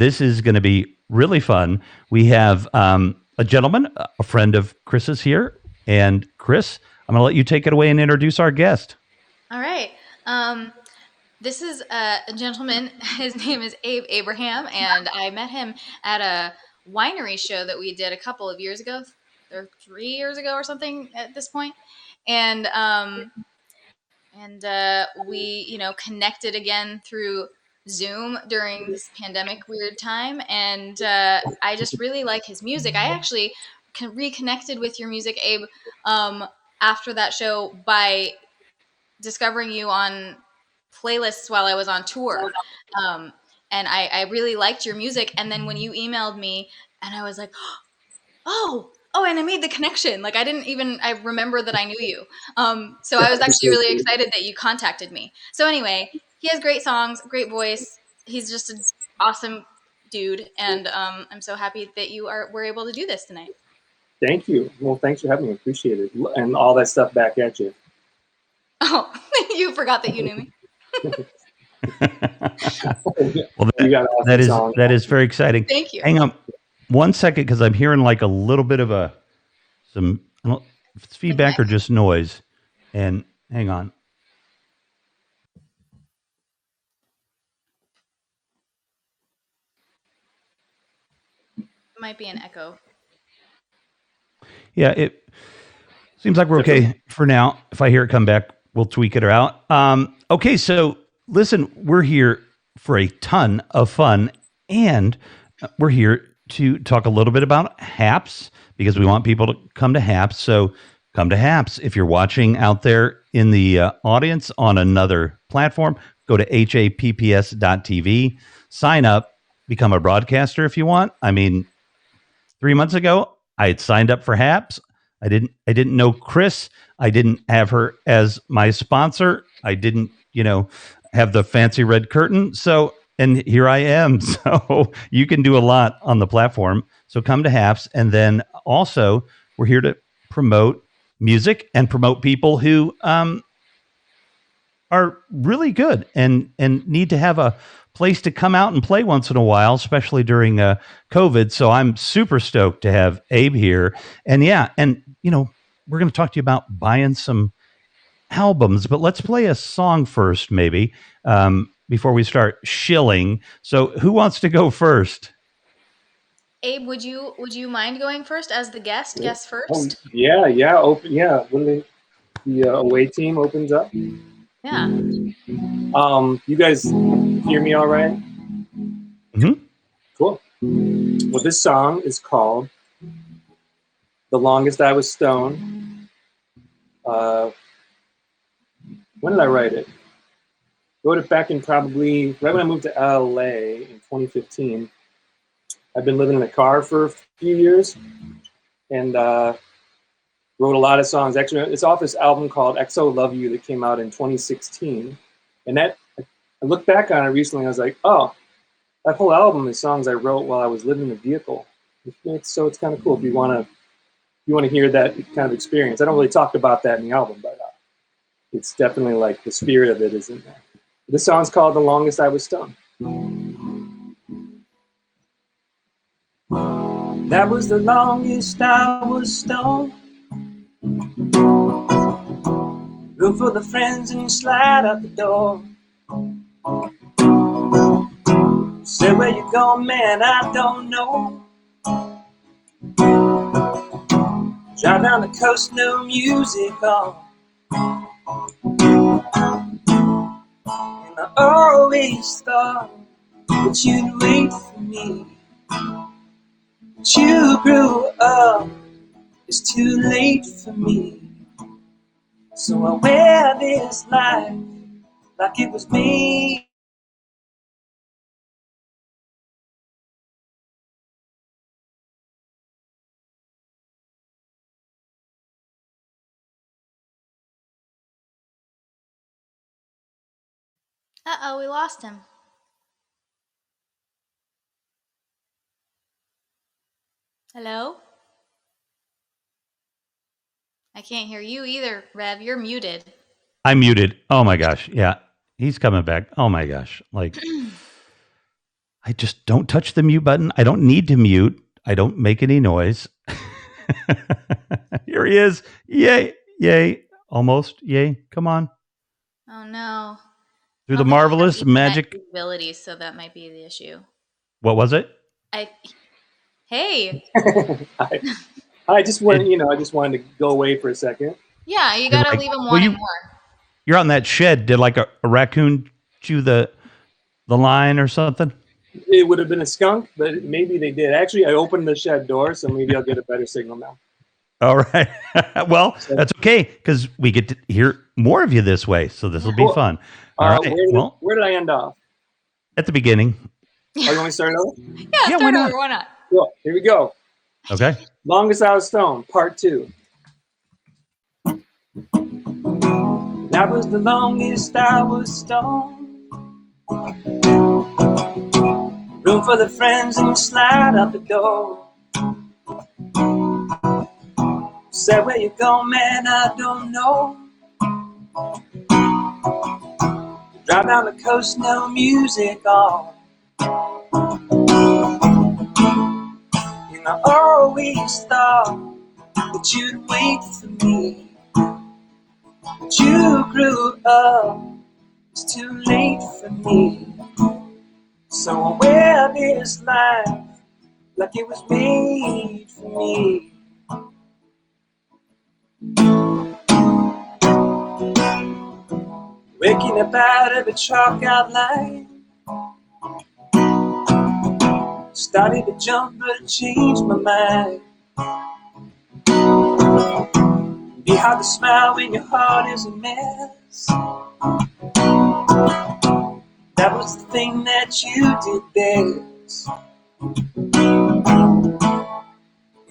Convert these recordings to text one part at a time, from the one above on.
This is going to be really fun. We have a gentleman, a friend of Chris's here. And Kris, I'm going to let you take it away and introduce our guest. All right. This is a gentleman. His name is Abe Abraham, and I met him at a winery show that we did a couple of years ago, or 3 years ago, or something at this point. And we, connected again through Zoom during this pandemic weird time. And I just really like his music. I actually reconnected with your music, Abe, after that show by discovering you on playlists while I was on tour. Um, and I really liked your music. And then when you emailed me, and I was like, oh, and I made the connection. Like I remember that I knew you. So I was actually really excited that you contacted me. So anyway, he has great songs, great voice. He's just an awesome dude. And I'm so happy that were able to do this tonight. Thank you. Well, thanks for having me. Appreciate it. And all that stuff back at you. Oh, you forgot that you knew me. Well, that is very exciting. Thank you. Hang on 1 second, because I'm hearing like a little bit of I don't know if it's feedback or just noise. And hang on. It might be an echo. Yeah, it seems like we're okay for now. If I hear it come back, we'll tweak it out. Okay, so listen, we're here for a ton of fun, and we're here to talk a little bit about HAPS because we want people to come to HAPS. So come to HAPS. If you're watching out there in the audience on another platform, go to happs.tv, sign up, become a broadcaster if you want. I mean, 3 months ago, I had signed up for HAPS. I didn't know Kris. I didn't have her as my sponsor. I didn't, have the fancy red curtain. So, and here I am. So you can do a lot on the platform. So come to HAPS. And then also we're here to promote music and promote people who are really good and need to have a place to come out and play once in a while, especially during COVID. So I'm super stoked to have Abe here. And we're going to talk to you about buying some albums, but let's play a song first, maybe, before we start shilling. So who wants to go first? Abe, would you mind going first as the guest? Guest first? Yeah. When the away team opens up. Yeah. You guys hear me all right? Mm-hmm. Cool. Well, this song is called "The Longest I Was Stoned." When did I write it? Wrote it back in probably right when I moved to LA in 2015. I've been living in a car for a few years and wrote a lot of songs. Actually, it's off this album called XO Love You that came out in 2016. And that I looked back on it recently and I was like, oh, that whole album is songs I wrote while I was living in the vehicle. So it's kind of cool if you want to hear that kind of experience. I don't really talk about that in the album, but it's definitely like the spirit of it is in there. This song's called "The Longest I Was Stoned." That was the longest I was stoned. Look for the friends and you slide out the door. Say where you going, man, I don't know. Drive down the coast, no music on. And I always thought that you'd wait for me. But you grew up, it's too late for me. So I wear this life like it was me. Uh-oh, we lost him. Hello? I can't hear you either, Rev. You're muted. I'm muted. Oh my gosh. Yeah. He's coming back. Oh my gosh. Like I just don't touch the mute button. I don't need to mute. I don't make any noise. Here he is. Yay. Yay. Almost. Yay. Come on. Oh no. Through the marvelous magic. Abilities, so that might be the issue. What was it? Hey. I just wanted, I just wanted to go away for a second. Yeah, you gotta leave them wanting more. You're on that shed. Did like a raccoon chew the line or something? It would have been a skunk, but maybe they did. Actually, I opened the shed door, so maybe I'll get a better signal now. All right. Well, that's okay because we get to hear more of you this way. So this will be fun. All right. Where did I end off? At the beginning. Oh, you want me to start over? Yeah, start over. Why not? Cool. Here we go. Okay. Longest I was stoned, part 2. That was the longest I was stoned. Room for the friends and you slide out the door. Said where you go, man, I don't know. Drive down the coast, no music on. And I always thought that you'd wait for me. But you grew up, it's too late for me. So I wear this life like it was made for me. Waking up out of a chalk outline. Started to jump but changed my mind. Be hard to smile when your heart is a mess. That was the thing that you did best.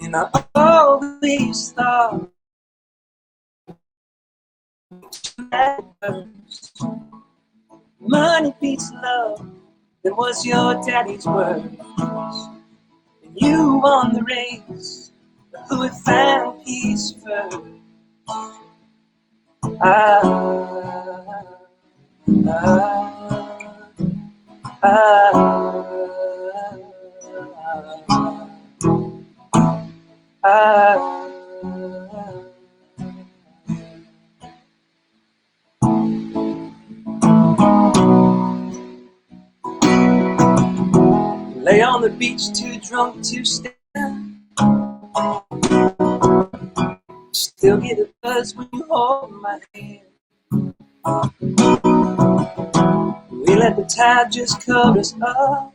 And I always thought money beats love. That was your daddy's words. And you won the race, but who would find peace first? Lay on the beach, too drunk to stand. Still get a buzz when you hold my hand. We let the tide just cover us up.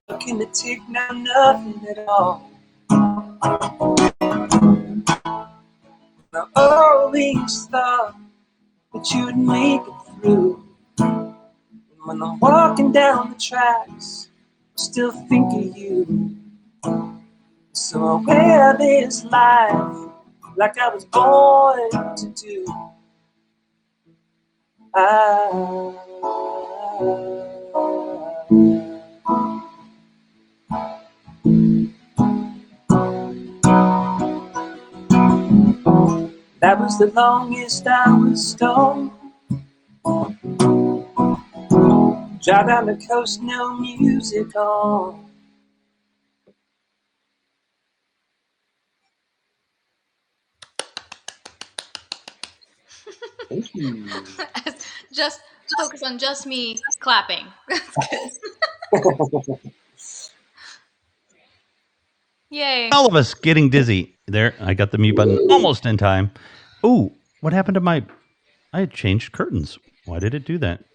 What can it take now? Nothing at all. I always thought that you'd make it through. When I'm walking down the tracks, I still think of you. So I wear this life like I was born to do. That was the longest I was stoned. Drive down the coast, no music on. Thank you. Just focus on just me clapping. That's good. Yay. All of us getting dizzy. There, I got the mute button almost in time. Oh, what happened to I had changed curtains. Why did it do that?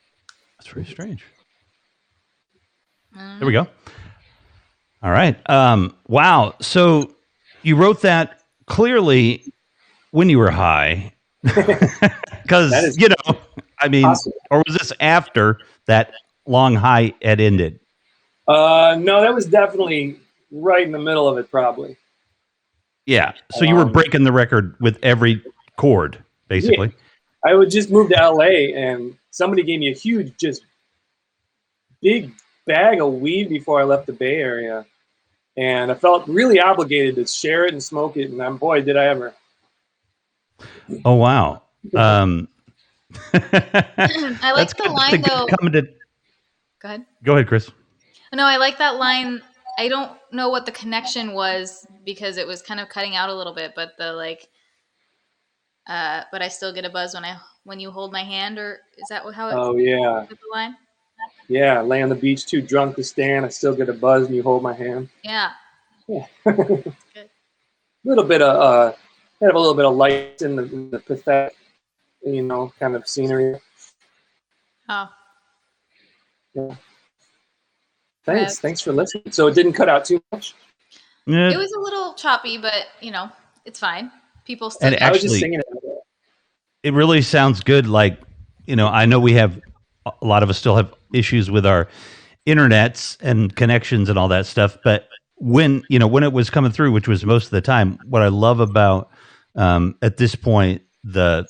That's very strange. There we go. All right. Wow. So you wrote that clearly when you were high. Because, I mean, awesome. Or was this after that long high had ended? No, that was definitely right in the middle of it, probably. Yeah. So you were breaking the record with every chord, basically. Yeah. I would just move to LA and somebody gave me a huge, just big bag of weed before I left the Bay Area. And I felt really obligated to share it and smoke it. And boy, did I ever. Oh, wow. I like That's the good. That's a line good though. Go ahead. Go ahead, Kris. No, I like that line. I don't know what the connection was because it was kind of cutting out a little bit, but the like, but I still get a buzz when you hold my hand, or is that how it Oh yeah, the line? yeah. Lay on the beach, too drunk to stand. I still get a buzz when you hold my hand. Yeah. Yeah. Good. Little bit of kind of a little bit of light in the pathetic, kind of scenery. Oh, Yeah. Rev. Thanks for listening. So it didn't cut out too much. It was a little choppy, but it's fine. People still. And I was just actually, singing it. it really sounds good. Like, I know we have a lot of us still have issues with our internets and connections and all that stuff. But when it was coming through, which was most of the time, what I love about at this point the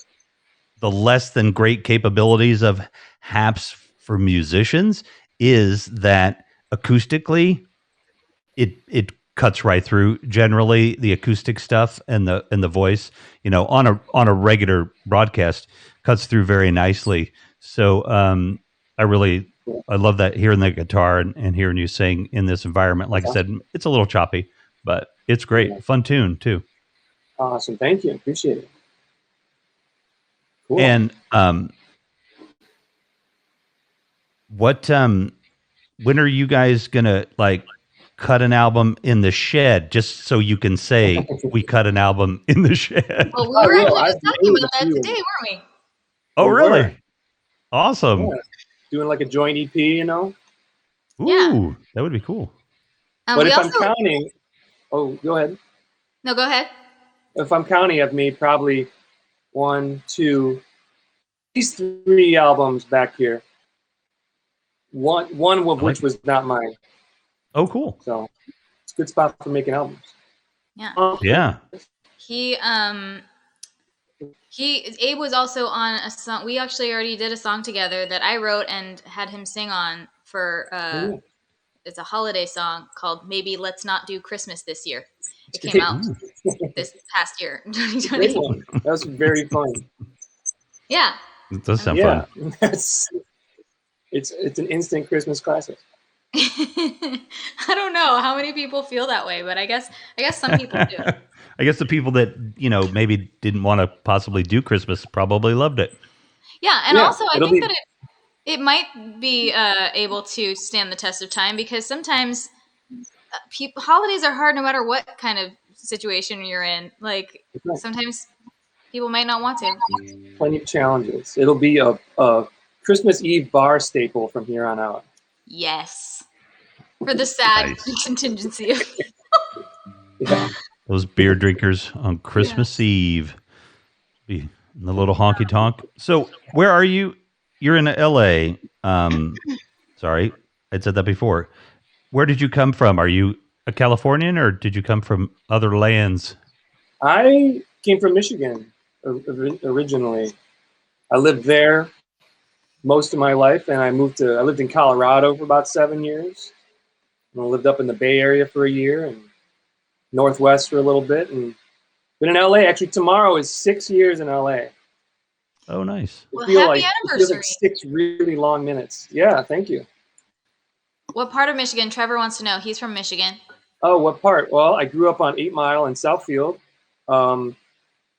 less than great capabilities of Haps for musicians is that acoustically it cuts right through. Generally, the acoustic stuff and the voice, on a regular broadcast, cuts through very nicely. So I love that, hearing the guitar and hearing you sing in this environment. Like I said, it's a little choppy, but it's great. Yeah. Fun tune too. Awesome. Thank you. Appreciate it. Cool. And what when are you guys gonna cut an album in the shed, just so you can say we cut an album in the shed? Well, we were actually just talking about that today, weren't we? Oh, We really? were. Awesome. Yeah. Doing like a joint EP, Ooh, Yeah. that would be cool. But we if also. I'm counting, go ahead. No, go ahead. If I'm counting, I've made probably 1, 2, at least 3 albums back here. One of which was not mine. Oh, cool. So it's a good spot for making albums. Yeah. Yeah. Abe was also on a song. We actually already did a song together that I wrote and had him sing on for. It's a holiday song called "Maybe Let's Not Do Christmas This Year." It came out this past year, 2020. Great one. That was very fun. Yeah. It does sound Yeah, fun. it's an instant Christmas classic. I don't know how many people feel that way, but I guess some people do. I guess the people that maybe didn't want to possibly do Christmas probably loved it. Yeah, and Yeah, also I it'll think be- that it might be able to stand the test of time, because sometimes holidays are hard no matter what kind of situation you're in. Like sometimes people might not want to. Plenty of challenges. It'll be a Christmas Eve bar staple from here on out. Yes, for the sad Nice. contingency of Yeah. Those beer drinkers on Christmas Eve. Be in the little honky tonk. So where are you? You're in LA. Sorry, I said that before. Where did you come from? Are you a Californian, or did you come from other lands? I came from Michigan originally. I lived there most of my life, and I lived in Colorado for about 7 years. And I lived up in the Bay Area for a year, and Northwest for a little bit, and been in LA. Actually, tomorrow is 6 years in LA. Oh, nice. Well, It feels happy anniversary. like 6 really long minutes. Yeah, thank you. What part of Michigan? Trevor wants to know. He's from Michigan. Oh, what part? Well, I grew up on 8 Mile in Southfield, and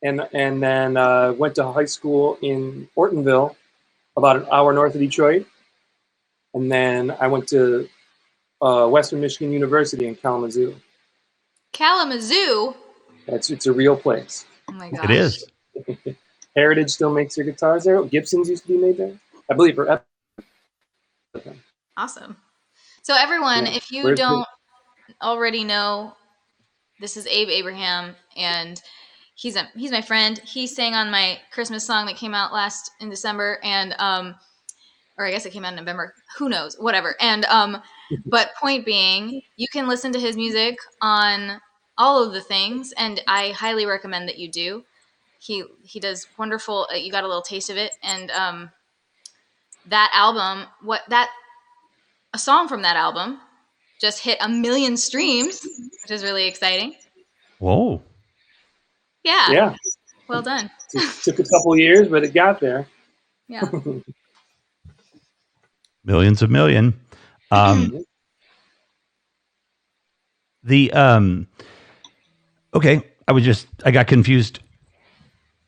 then went to high school in Ortonville, about an hour north of Detroit, and then I went to Western Michigan University in Kalamazoo. Kalamazoo. It's a real place. Oh my gosh. It is. Heritage still makes their guitars there. Gibson's used to be made there, I believe. Awesome. So everyone, if you don't already know, this is Abe Abraham, and he's my friend. He sang on my Christmas song that came out in December, and or I guess it came out in November. Who knows? Whatever. And but point being, you can listen to his music on all of the things, and I highly recommend that you do. He does wonderful. You got a little taste of it, and that album, a song from that album just hit 1 million streams, which is really exciting. Whoa. Yeah. Yeah. Well done. Took a couple years, but it got there. Yeah. Millions of million. The okay, I got confused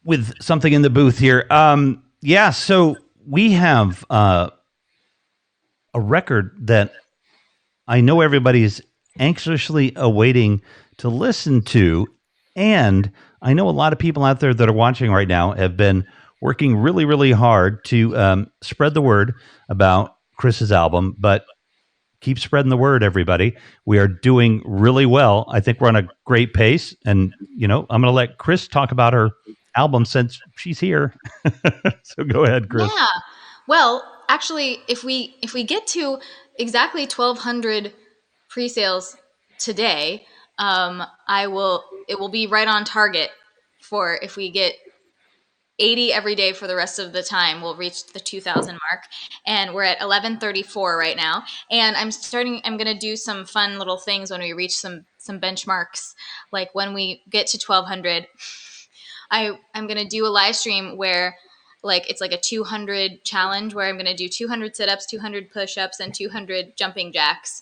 with something in the booth here. Yeah, so we have a record that I know everybody's anxiously awaiting to listen to, and I know a lot of people out there that are watching right now have been working really, really hard to spread the word about Kris's album, but keep spreading the word, everybody. We are doing really well. I think we're on a great pace. And, I'm going to let Kris talk about her album since she's here. So go ahead, Kris. Yeah. Well, actually, if we get to exactly 1,200 pre-sales today, it will be right on target for if we get 80 every day for the rest of the time, we'll reach the 2,000 mark, and we're at 1134 right now. And I'm going to do some fun little things when we reach some benchmarks. Like when we get to 1,200, I'm going to do a live stream where it's like a 200 challenge where I'm going to do 200 sit-ups, 200 push-ups, and 200 jumping jacks.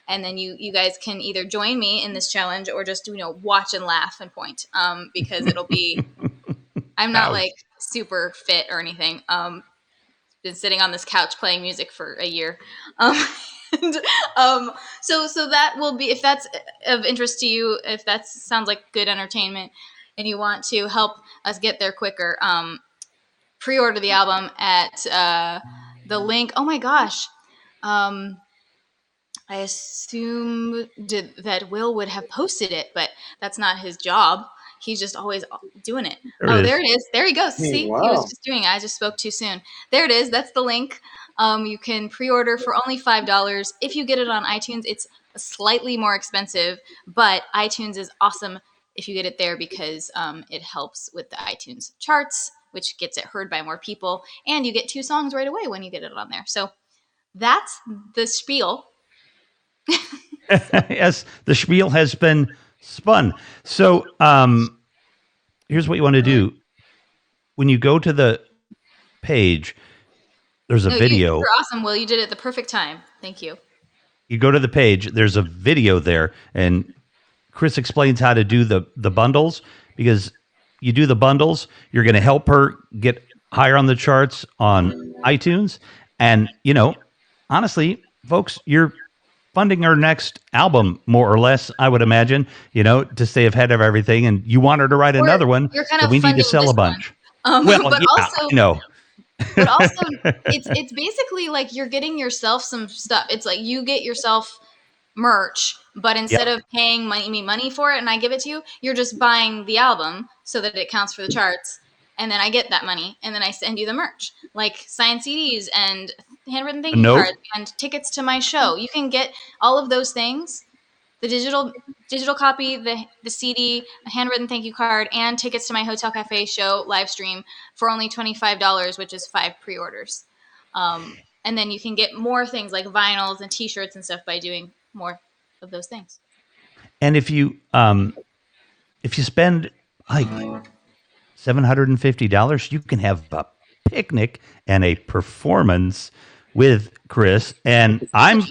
And then you guys can either join me in this challenge or just watch and laugh and point, because it'll be I'm not like super fit or anything. Been sitting on this couch playing music for a year. And, so that will be, if that's of interest to you, if that sounds like good entertainment and you want to help us get there quicker, pre-order the album at the link. Oh my gosh. I assumed that Will would have posted it, but that's not his job. He's just always doing it. There it is. There he goes. See, wow. He was just doing it. I just spoke too soon. There it is. That's the link. You can pre-order for only $5. If you get it on iTunes, it's slightly more expensive, but iTunes is awesome if you get it there because it helps with the iTunes charts, which gets it heard by more people, and you get 2 songs right away when you get it on there. So that's the spiel. Yes, the spiel has been spun. So here's what you want to do. When you go to the page, there's a video. You're awesome, Will. You did it at the perfect time. Thank you. You go to the page, there's a video there, and Kris explains how to do the bundles, because you do the bundles, you're going to help her get higher on the charts on iTunes. And, honestly, folks, you're funding her next album, more or less, I would imagine, to stay ahead of everything. And you want her to write another one, so we need to sell a bunch. But also, but also, it's basically like you're getting yourself some stuff. It's like you get yourself merch, but instead of paying me money for it and I give it to you, you're just buying the album so that it counts for the charts. And then I get that money, and then I send you the merch, like signed CDs and handwritten thank you cards and tickets to my show. You can get all of those things: the digital copy, the CD, a handwritten thank you card, and tickets to my Hotel Cafe show live stream for only $25, which is 5 pre-orders. And then you can get more things like vinyls and T-shirts and stuff by doing more of those things. And if you spend like $750, you can have a picnic and a performance with Kris. And I'm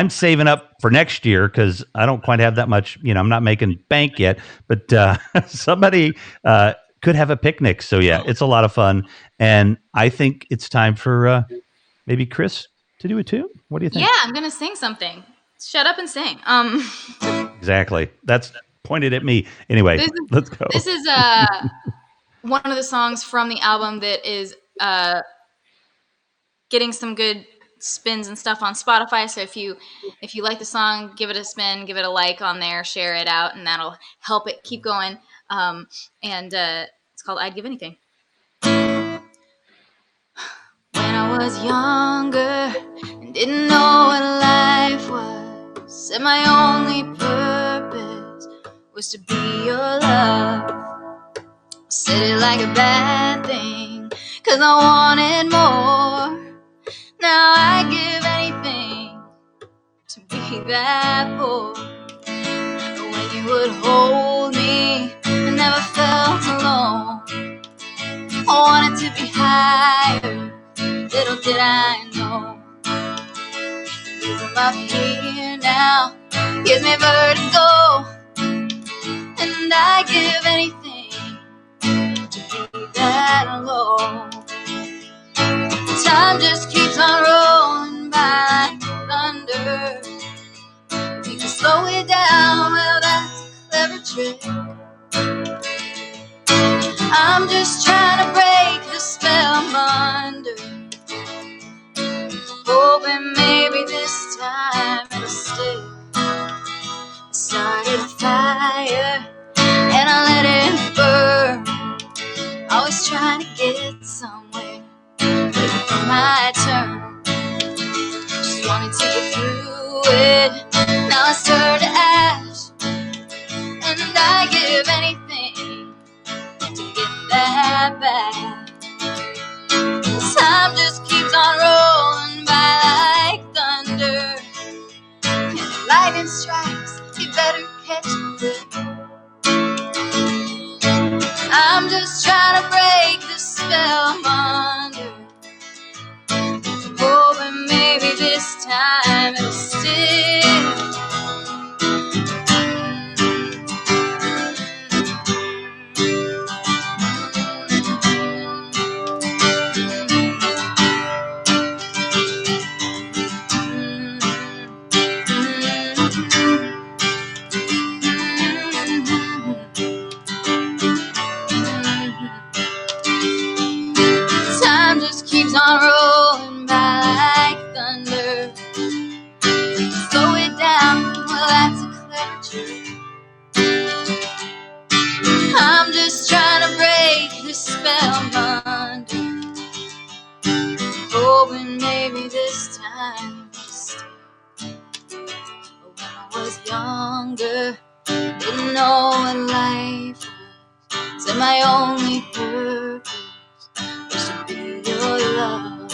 saving up for next year because I don't quite have that much, I'm not making bank yet, but somebody could have a picnic. So yeah, it's a lot of fun. And I think it's time for maybe Kris to do it too. What do you think? Yeah, I'm going to sing something. Shut up and sing. Exactly. That's pointed at me. Anyway, let's go. This is one of the songs from the album that is getting some good spins and stuff on Spotify. So if you like the song, give it a spin, give it a like on there, share it out, and that'll help it keep going. It's called I'd Give Anything. When I was younger and didn't know what life was, said my only purpose was to be your love. Said it like a bad thing, 'cause I wanted more. Now I give anything to be that boy. When you would hold me, I never felt alone. wanted to be higher. Little did I know, the reason I'm here now gives me vertigo, and I give anything to be that low. Time just keeps on rolling by like thunder. If you can slow it down, well, that's a clever trick. I'm just trying to break the spell I'm under, hoping maybe this time it'll stick. I started a fire and I let it burn, always trying to get somewhere, waiting for my turn. Just wanted to get through it. Now I stir to ash, and I give anything to get that back. Time just keeps on rolling by like thunder, and the lightning strikes, you better catch it. I'm just trying to break the spell I'm under, hoping maybe this time it'll stick. Time just keeps on rolling by like thunder. Slow it down, well, that's a clever trick. I'm just trying to break the spell I'm under, hoping maybe this time it'll stick. When I was younger, didn't know what life was, said my only purpose was to be your love.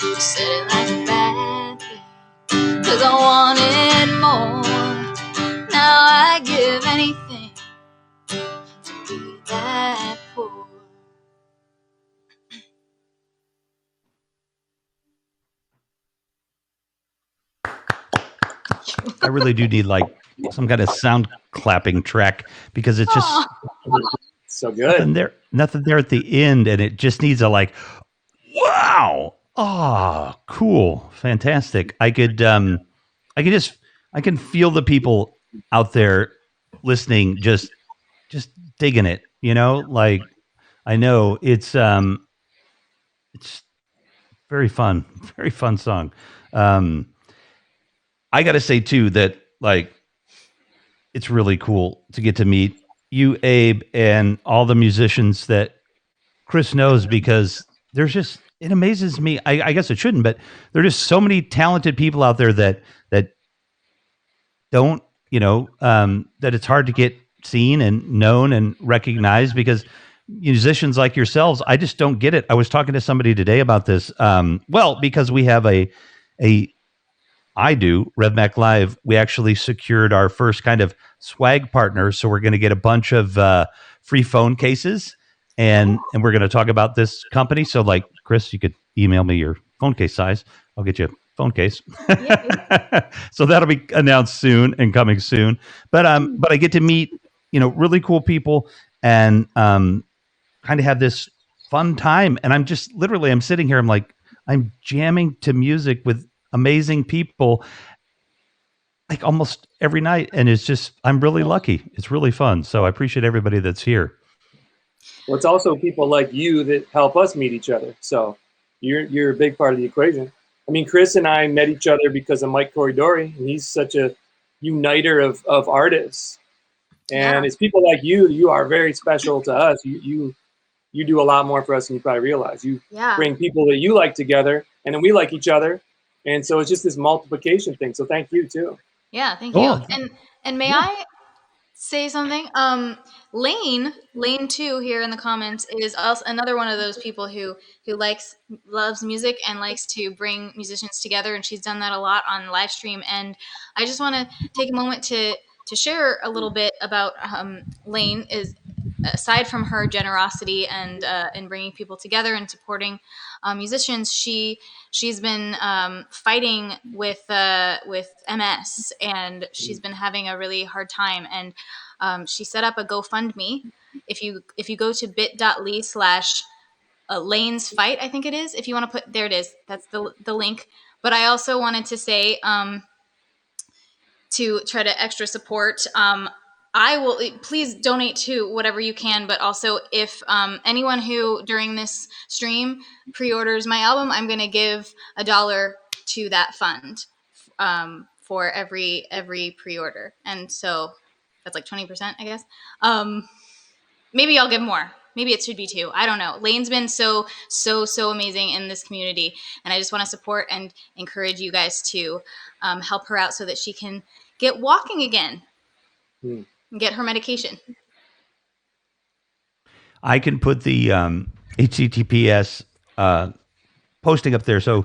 You said it like a bad thing, 'cause I wanted more. Now I give anything to be that poor. I really do need like some kind of sound clapping track because it's just So good. nothing there at the end, and it just needs a like, wow, cool, fantastic. I can feel the people out there listening, just digging it. You know, like I know it's very fun song. I got to say too that like it's really cool to get to meet you, Abe, and all the musicians that Kris knows, because there's just, it amazes me. I guess it shouldn't, but there are just so many talented people out there that don't, that it's hard to get seen and known and recognized, because musicians like yourselves, I just don't get it. I was talking to somebody today about this. Because we have RevMac Live, we actually secured our first kind of swag partner. So we're going to get a bunch of free phone cases, and we're going to talk about this company. So like, Kris, you could email me your phone case size. I'll get you a phone case. So that'll be announced soon and coming soon. But I get to meet, really cool people, and kind of have this fun time. And I'm sitting here, I'm jamming to music with amazing people like almost every night, and I'm really lucky. It's really fun. So I appreciate everybody that's here. Well, it's also people like you that help us meet each other. So you're a big part of the equation. I mean, Kris and I met each other because of Mike Corridori, and he's such a uniter of artists. And it's people like you are very special to us. You do a lot more for us than you probably realize. You bring people that you like together, and then we like each other. And so it's just this multiplication thing. So thank you too. Yeah, thank you. And may I say something? Lane 2 here in the comments is also another one of those people who loves music and likes to bring musicians together, and she's done that a lot on live stream. And I just want to take a moment to share a little bit about Lane. aside from her generosity and in bringing people together and supporting musicians, she's been fighting with MS, and she's been having a really hard time. And she set up a GoFundMe. If you go to bit.ly/Lane's Fight, I think it is. If you want to put, there it is. That's the link. But I also wanted to say, to try to extra support, I will, please donate to whatever you can. But also, if anyone who during this stream pre-orders my album, I'm going to give $1 to that fund for every pre-order. And so that's like 20%, I guess. Maybe I'll give more. Maybe it should be 2. I don't know. Lane's been so amazing in this community, and I just want to support and encourage you guys to help her out so that she can get walking again and get her medication. I can put the HTTPS posting up there, so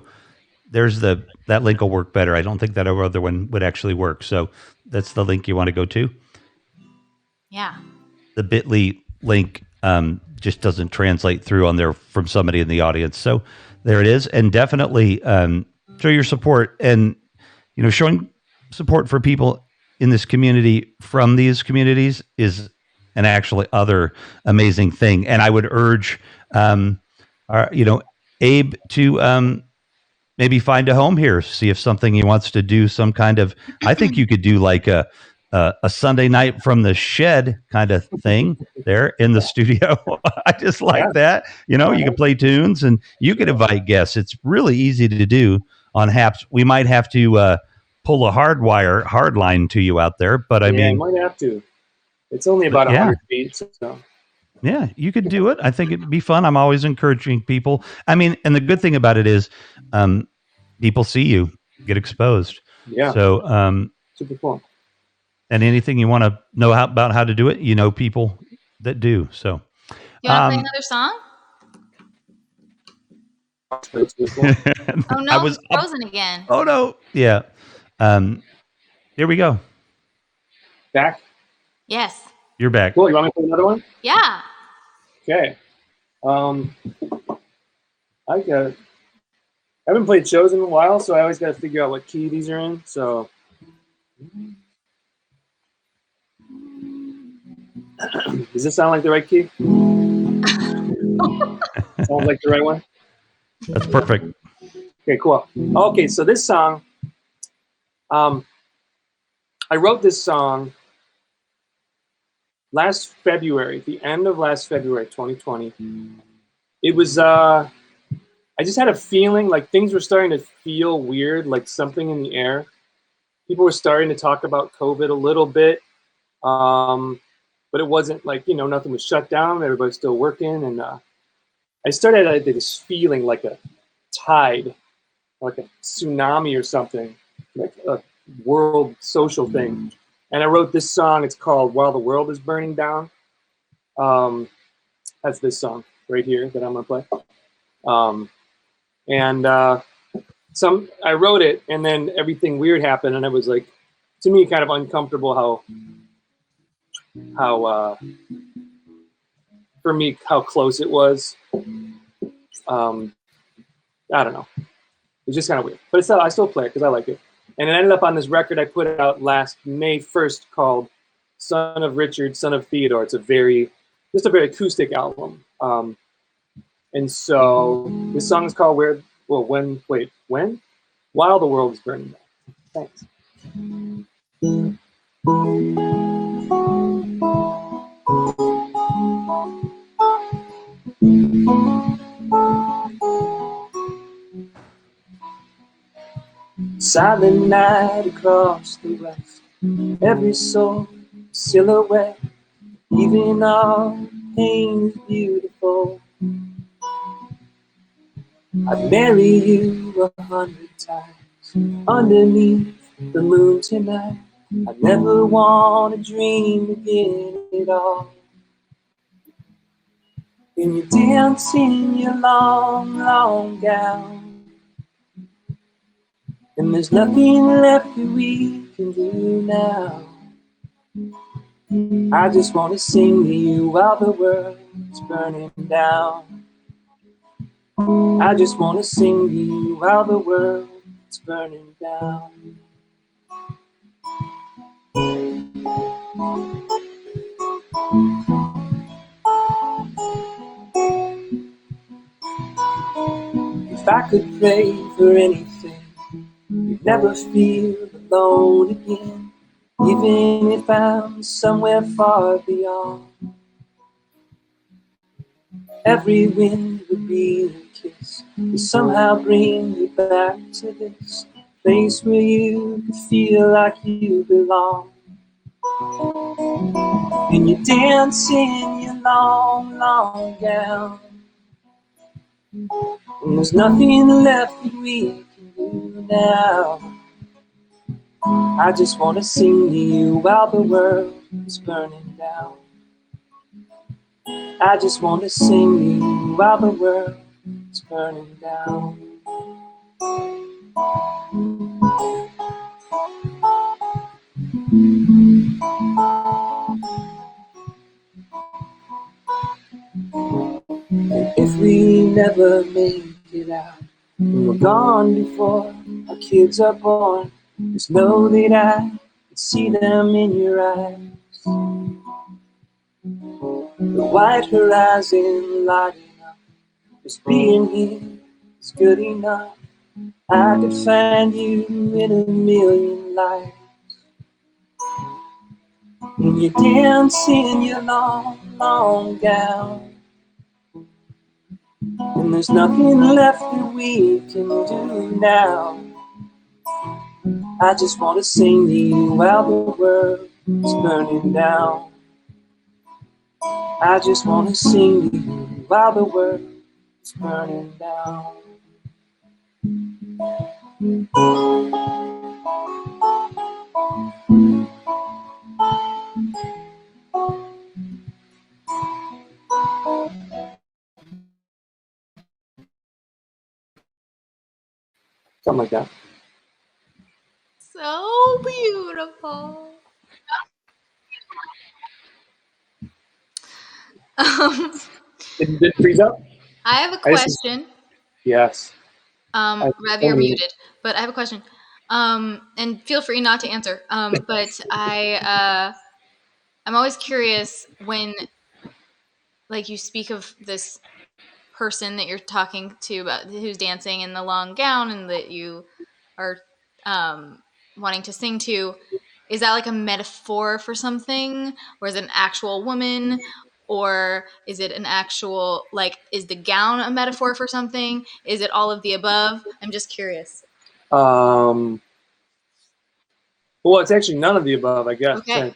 there's that link will work better. I don't think that other one would actually work, so that's the link you want to go to. Yeah. The bit.ly link just doesn't translate through on there from somebody in the audience. So there it is. And definitely show your support, and, showing support for people in this community from these communities is an actually other amazing thing. And I would urge, Abe to maybe find a home here, see if something he wants to do, some kind of, I think you could do like a Sunday night from the shed kind of thing there in the studio. I just like that. You can play tunes and you could invite guests. It's really easy to do on Haps. We might have to pull a hard line to you out there, but I mean, might have to. It's only about 100 feet. So. Yeah, you could do it. I think it'd be fun. I'm always encouraging people. I mean, and the good thing about it is people see you, get exposed. Yeah. So super cool. And anything you want to know about how to do it, people that do. So you want to play another song? Oh no, I was frozen again. Oh no. Yeah. Here we go. Back? Yes. You're back. Cool. You want me to play another one? Yeah. Okay. I haven't played shows in a while, so I always got to figure out what key these are in. So does this sound like the right key? Sounds like the right one? That's perfect. Okay, cool. Okay, so this song, I wrote this song last February, the end of last February, 2020. It was, I just had a feeling like things were starting to feel weird, like something in the air. People were starting to talk about COVID a little bit, but it wasn't like, nothing was shut down. Everybody's still working. And I started to get this feeling like a tide, like a tsunami or something, like a world social thing. And I wrote this song. It's called While the World is Burning Down. That's this song right here that I'm going to play. I wrote it, and then everything weird happened, and it was like, to me, kind of uncomfortable how for me, how close it was. I don't know. It's just kind of weird. But I still play it because I like it. And it ended up on this record I put out last May 1st called Son of Richard, Son of Theodore. It's a very acoustic album. And so this song is called When? While the World is Burning Down. Thanks. Silent night across the west, every soul silhouette, even all pain is beautiful. I'd marry you 100 times underneath the moon tonight. I never want to dream again at all. When you dance in your long, long gown, and there's nothing left that we can do now. I just want to sing to you while the world's burning down. I just want to sing to you while the world's burning down. If I could pray for anything, you'd never feel alone again. Even if I'm somewhere far beyond, every wind would be a kiss to somehow bring you back to this place where you could feel like you belong. And you dance in your long, long gown, and there's nothing left that we can do now. I just want to sing to you while the world is burning down. I just want to sing to you while the world is burning down. And if we never make it out, and we're gone before our kids are born, just know that I can see them in your eyes. The white horizon lighting up, just being here is good enough. I could find you in a million lives. And you dance in your long, long gown, and there's nothing left that we can do now. I just want to sing to you while the world is burning down. I just want to sing to you while the world is burning down. Something like that. So beautiful. Did it freeze up? I have a question. Yes. Rev, you're muted, but I have a question. And feel free not to answer. But I'm always curious when, like, you speak of this person that you're talking to about who's dancing in the long gown and that you are wanting to sing to. Is that like a metaphor for something, or is it an actual woman, or is it an actual, like, is the gown a metaphor for something? Is it all of the above? I'm just curious. Well, it's actually none of the above, I guess. Okay.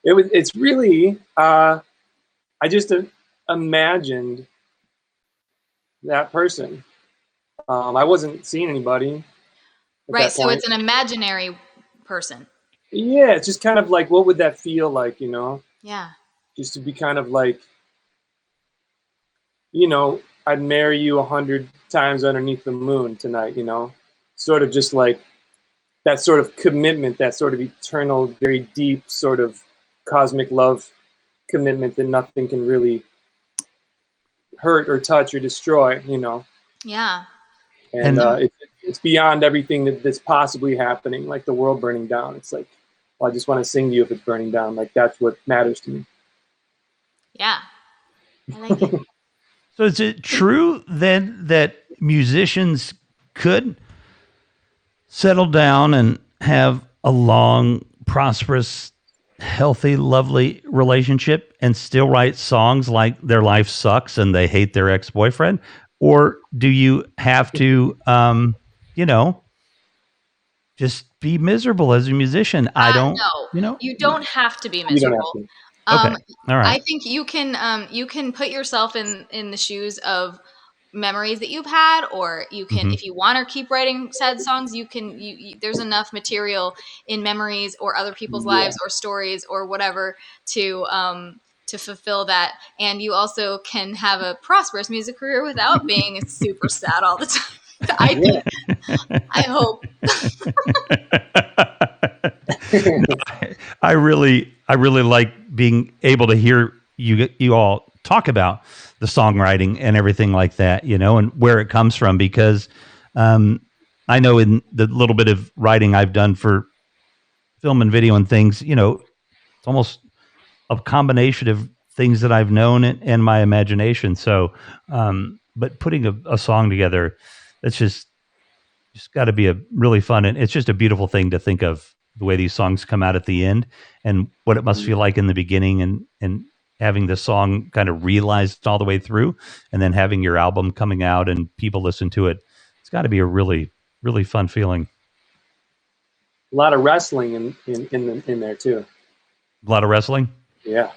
It's really, I just imagined that person. I wasn't seeing anybody. Right, so it's an imaginary person. Yeah, it's just kind of like, what would that feel like, you know? Yeah. Just to be kind of like, you know, I'd marry you 100 times underneath the moon tonight, you know? Sort of just like that sort of commitment, that sort of eternal, very deep sort of cosmic love commitment that nothing can really hurt or touch or destroy, you know? Yeah. And it's beyond everything that's possibly happening, like the world burning down. It's like, well, I just want to sing to you if it's burning down. Like, that's what matters to me. Yeah. I like it. So is it true then that musicians could settle down and have a long, prosperous, healthy, lovely relationship and still write songs like their life sucks and they hate their ex-boyfriend? Or do you have to, you know, just be miserable as a musician? I don't, no, you know, you don't have to be You don't have miserable. to. Okay. All right. I think you can put yourself in the shoes of memories that you've had, or you can, if you want to keep writing sad songs, you can, there's enough material in memories or other people's lives or stories or whatever to fulfill that. And you also can have a prosperous music career without being super sad all the time. I think, I hope. I really like being able to hear you all talk about the songwriting and everything like that, and where it comes from, because um, I know in the little bit of writing I've done for film and video and things, it's almost a combination of things that I've known and my imagination. So, but putting a song together, that's just got to be a really fun, and it's just a beautiful thing to think of the way these songs come out at the end and what it must feel like in the beginning, and having the song kind of realized all the way through, and then having your album coming out and people listen to it. It's got to be a really, really fun feeling. A lot of wrestling in there too. A lot of wrestling. Yeah.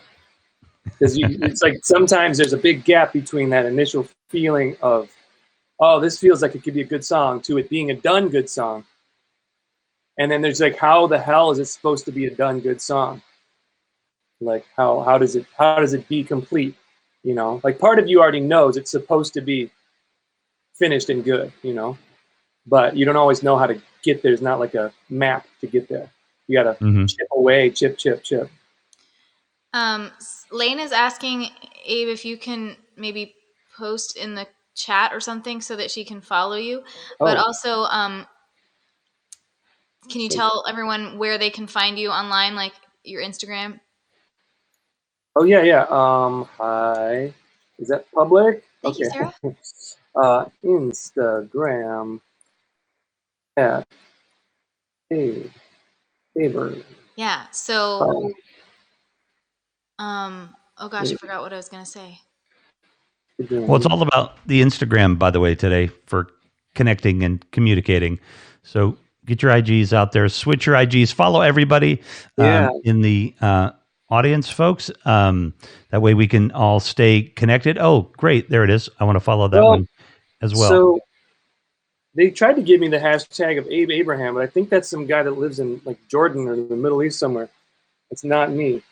Because it's like sometimes there's a big gap between that initial feeling of, oh, this feels like it could be a good song, to it being a done good song. And then there's like, how the hell is it supposed to be a done good song? Like how does it be complete? Like part of you already knows it's supposed to be finished and good, but you don't always know how to get there. There's not like a map to get there. You got to chip away, chip. Lane is asking Abe if you can maybe post in the chat or something so that she can follow you. But also, can you tell everyone where they can find you online, like your Instagram? Oh yeah. Hi. Is that public? Thank you, Sarah. Instagram at Faber. Yeah. So, oh gosh, I forgot what I was gonna say. Well, it's all about the Instagram, by the way, today, for connecting and communicating. So get your IGs out there, switch your IGs, follow everybody in the audience, folks. That way we can all stay connected. Oh, great. There it is. I want to follow that one as well. So they tried to give me the hashtag of Abe Abraham, but I think that's some guy that lives in like Jordan or the Middle East somewhere. It's not me.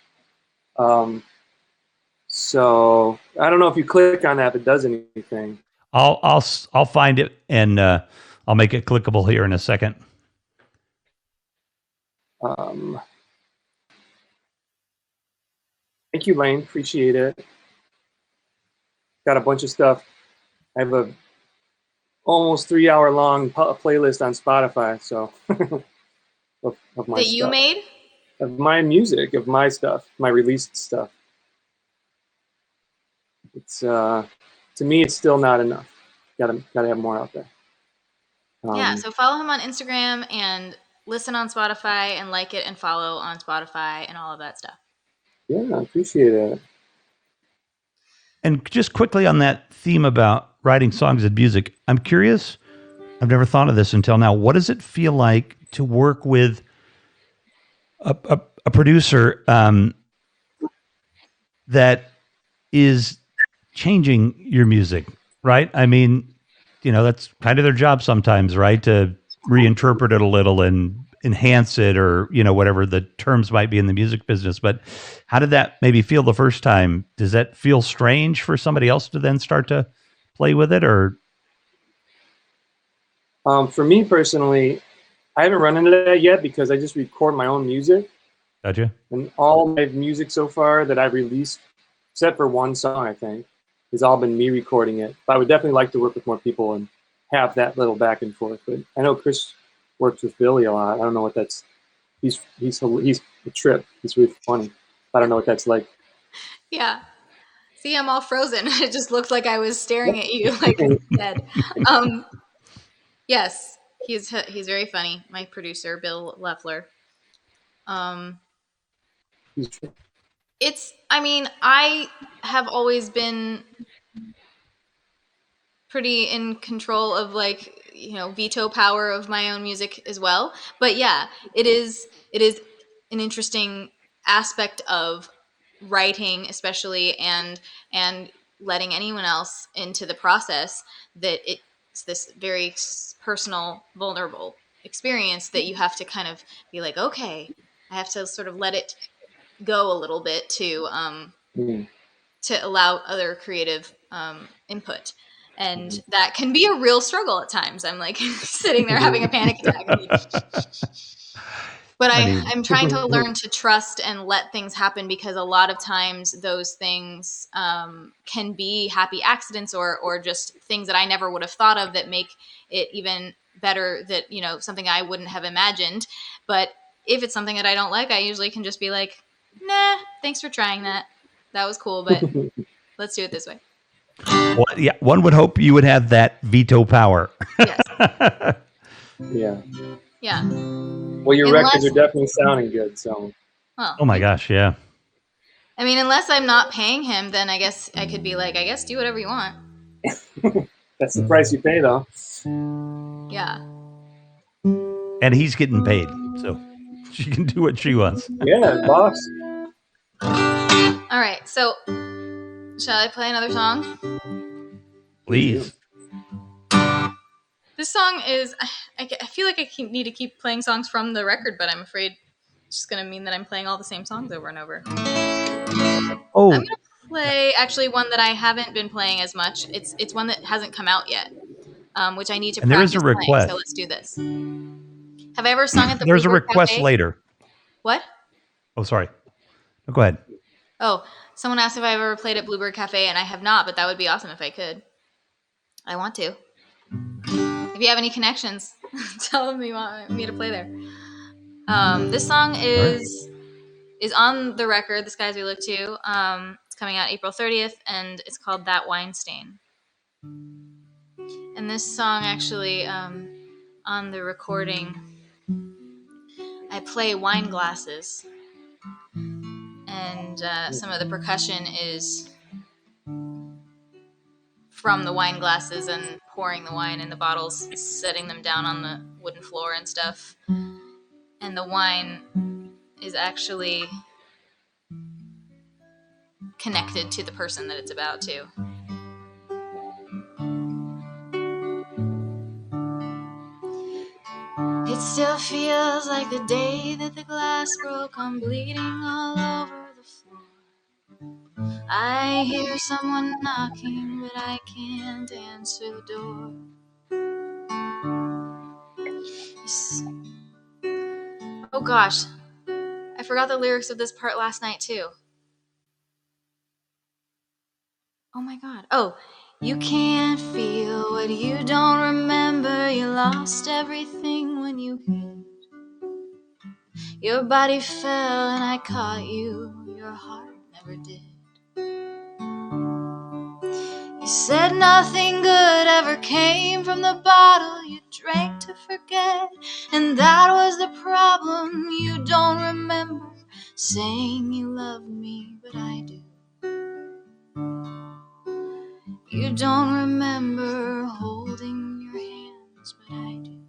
So I don't know if you click on that if it does anything. I'll find it, and I'll make it clickable here in a second. Thank you, Lane. Appreciate it. Got a bunch of stuff. I have a almost 3 hour long playlist on Spotify. So of my that you stuff. made? Of my music, of my stuff, my released stuff. It's to me, it's still not enough. Gotta have more out there. Yeah, so follow him on Instagram and listen on Spotify and like it and follow on Spotify and all of that stuff. Yeah, I appreciate it. And just quickly on that theme about writing songs and music, I'm curious. I've never thought of this until now. What does it feel like to work with a producer that is changing your music, right? I mean, that's kind of their job sometimes, right? To reinterpret it a little and enhance it, or, whatever the terms might be in the music business. But how did that maybe feel the first time? Does that feel strange for somebody else to then start to play with it, or? For me personally, I haven't run into that yet because I just record my own music. Gotcha. And all my music so far that I've released, except for one song, I think, has all been me recording it. But I would definitely like to work with more people and have that little back and forth. But I know Kris works with Billy a lot. I don't know what that's. He's a trip. He's really funny. I don't know what that's like. Yeah. See, I'm all frozen. It just looked like I was staring at you like dead. Yes, he's very funny. My producer, Bill Leffler. I have always been pretty in control of veto power of my own music as well. But yeah, it is an interesting aspect of writing, especially, and letting anyone else into the process, that it's this very personal, vulnerable experience that you have to kind of be like, okay, I have to sort of let it go a little bit to allow other creative input. And that can be a real struggle at times. I'm like sitting there having a panic attack. But I mean, I'm trying to learn to trust and let things happen, because a lot of times those things can be happy accidents or just things that I never would have thought of that make it even better, that, you know, something I wouldn't have imagined. But if it's something that I don't like, I usually can just be like, nah, thanks for trying that. That was cool, but let's do it this way. yeah, one would hope you would have that veto power. Yes. Yeah. Yeah. Well, your records Unless, are definitely sounding good. So well, Oh my gosh, yeah. I mean, unless I'm not paying him, then I guess I could be like, I guess do whatever you want. that's the price you pay, though. Yeah. And he's getting paid, so she can do what she wants. Yeah, boss. All right. So, shall I play another song? Please. This song is, I feel like need to keep playing songs from the record, but I'm afraid it's just going to mean that I'm playing all the same songs over and over. Oh, I'm going to play actually one that I haven't been playing as much. It's one that hasn't come out yet, which I need to and there is practice a request. playing, so let's do this. Have I ever sung at the There's a Bluebird request Cafe? later. What? Oh, sorry. Oh, go ahead. Oh, someone asked if I've ever played at Bluebird Cafe, and I have not, but that would be awesome if I could. I want to. If you have any connections, tell them you want me to play there. This song is on the record, The Skies We Look To. It's coming out April 30th, and it's called That Wine Stain. And this song actually, on the recording, I play wine glasses, and some of the percussion is from the wine glasses and pouring the wine in the bottles, setting them down on the wooden floor and stuff. And the wine is actually connected to the person that it's about to. It still feels like the day that the glass broke. I'm bleeding all over the floor. I hear someone knocking, but I can't answer the door. Oh gosh, I forgot the lyrics of this part last night too. Oh my god. Oh, you can't feel what you don't remember. You lost everything when you hit. Your body fell and I caught you. Your heart never did. You said nothing good ever came from the bottle you drank to forget. And that was the problem. You don't remember saying you loved me, but I do. You don't remember holding your hands, but I do.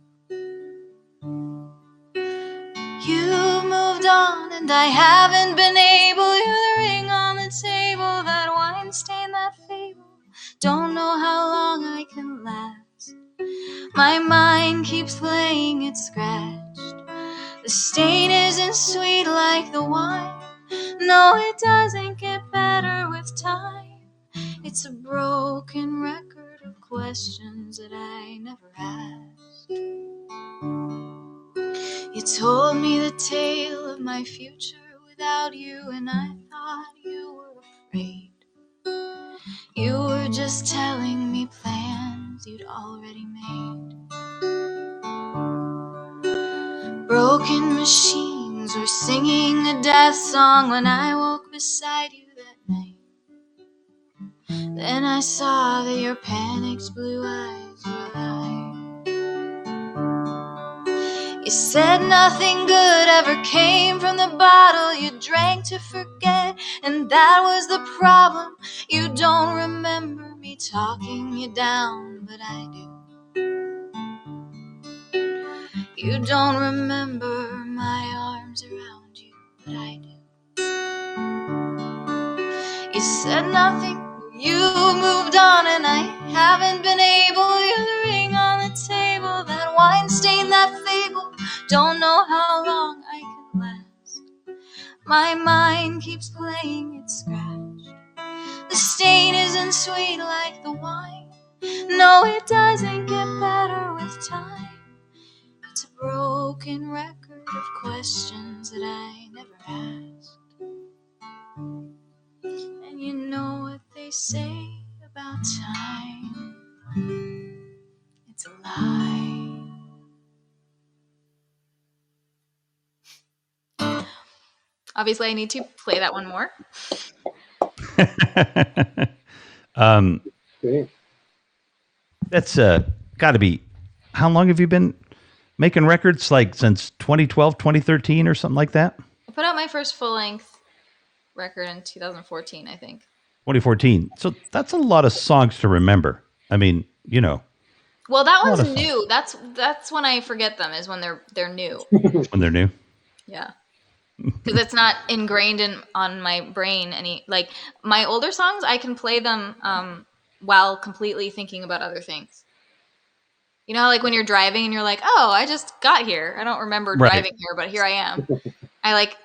You've moved on and I haven't been able. You're the ring on the table, that wine stain, that fable. Don't know how long I can last. My mind keeps playing it scratched. The stain isn't sweet like the wine. No, it doesn't get better with time. It's a broken record of questions that I never asked. You told me the tale of my future without you, and I thought you were afraid. You were just telling me plans you'd already made. Broken machines were singing a death song when I woke beside you that night. Then I saw that your panicked blue eyes were lying. You said nothing good ever came from the bottle you drank to forget. And that was the problem. You don't remember me talking you down, but I do. You don't remember my arms around you, but I do. You said nothing, you moved on, and I haven't been able. You're the ring on the table, that wine stain, that fable. Don't know how long I can last. My mind keeps playing it scratched. The stain isn't sweet like the wine. No, it doesn't get better with time. It's a broken record of questions that I never asked. And you know what they say about time. It's a lie. Obviously, I need to play that one more. Great. That's got to be. How long have you been making records? Like since 2012, 2013 or something like that? I put out my first full-length record in 2014, I think. 2014. So that's a lot of songs to remember. I mean, you know. Well, that A lot one's of new. That's when I forget them, is when they're new. When they're new. Yeah. Because it's not ingrained on my brain any. Like my older songs, I can play them while completely thinking about other things. You know how like when you're driving and you're like, oh, I just got here. I don't remember driving here, but here I am. I like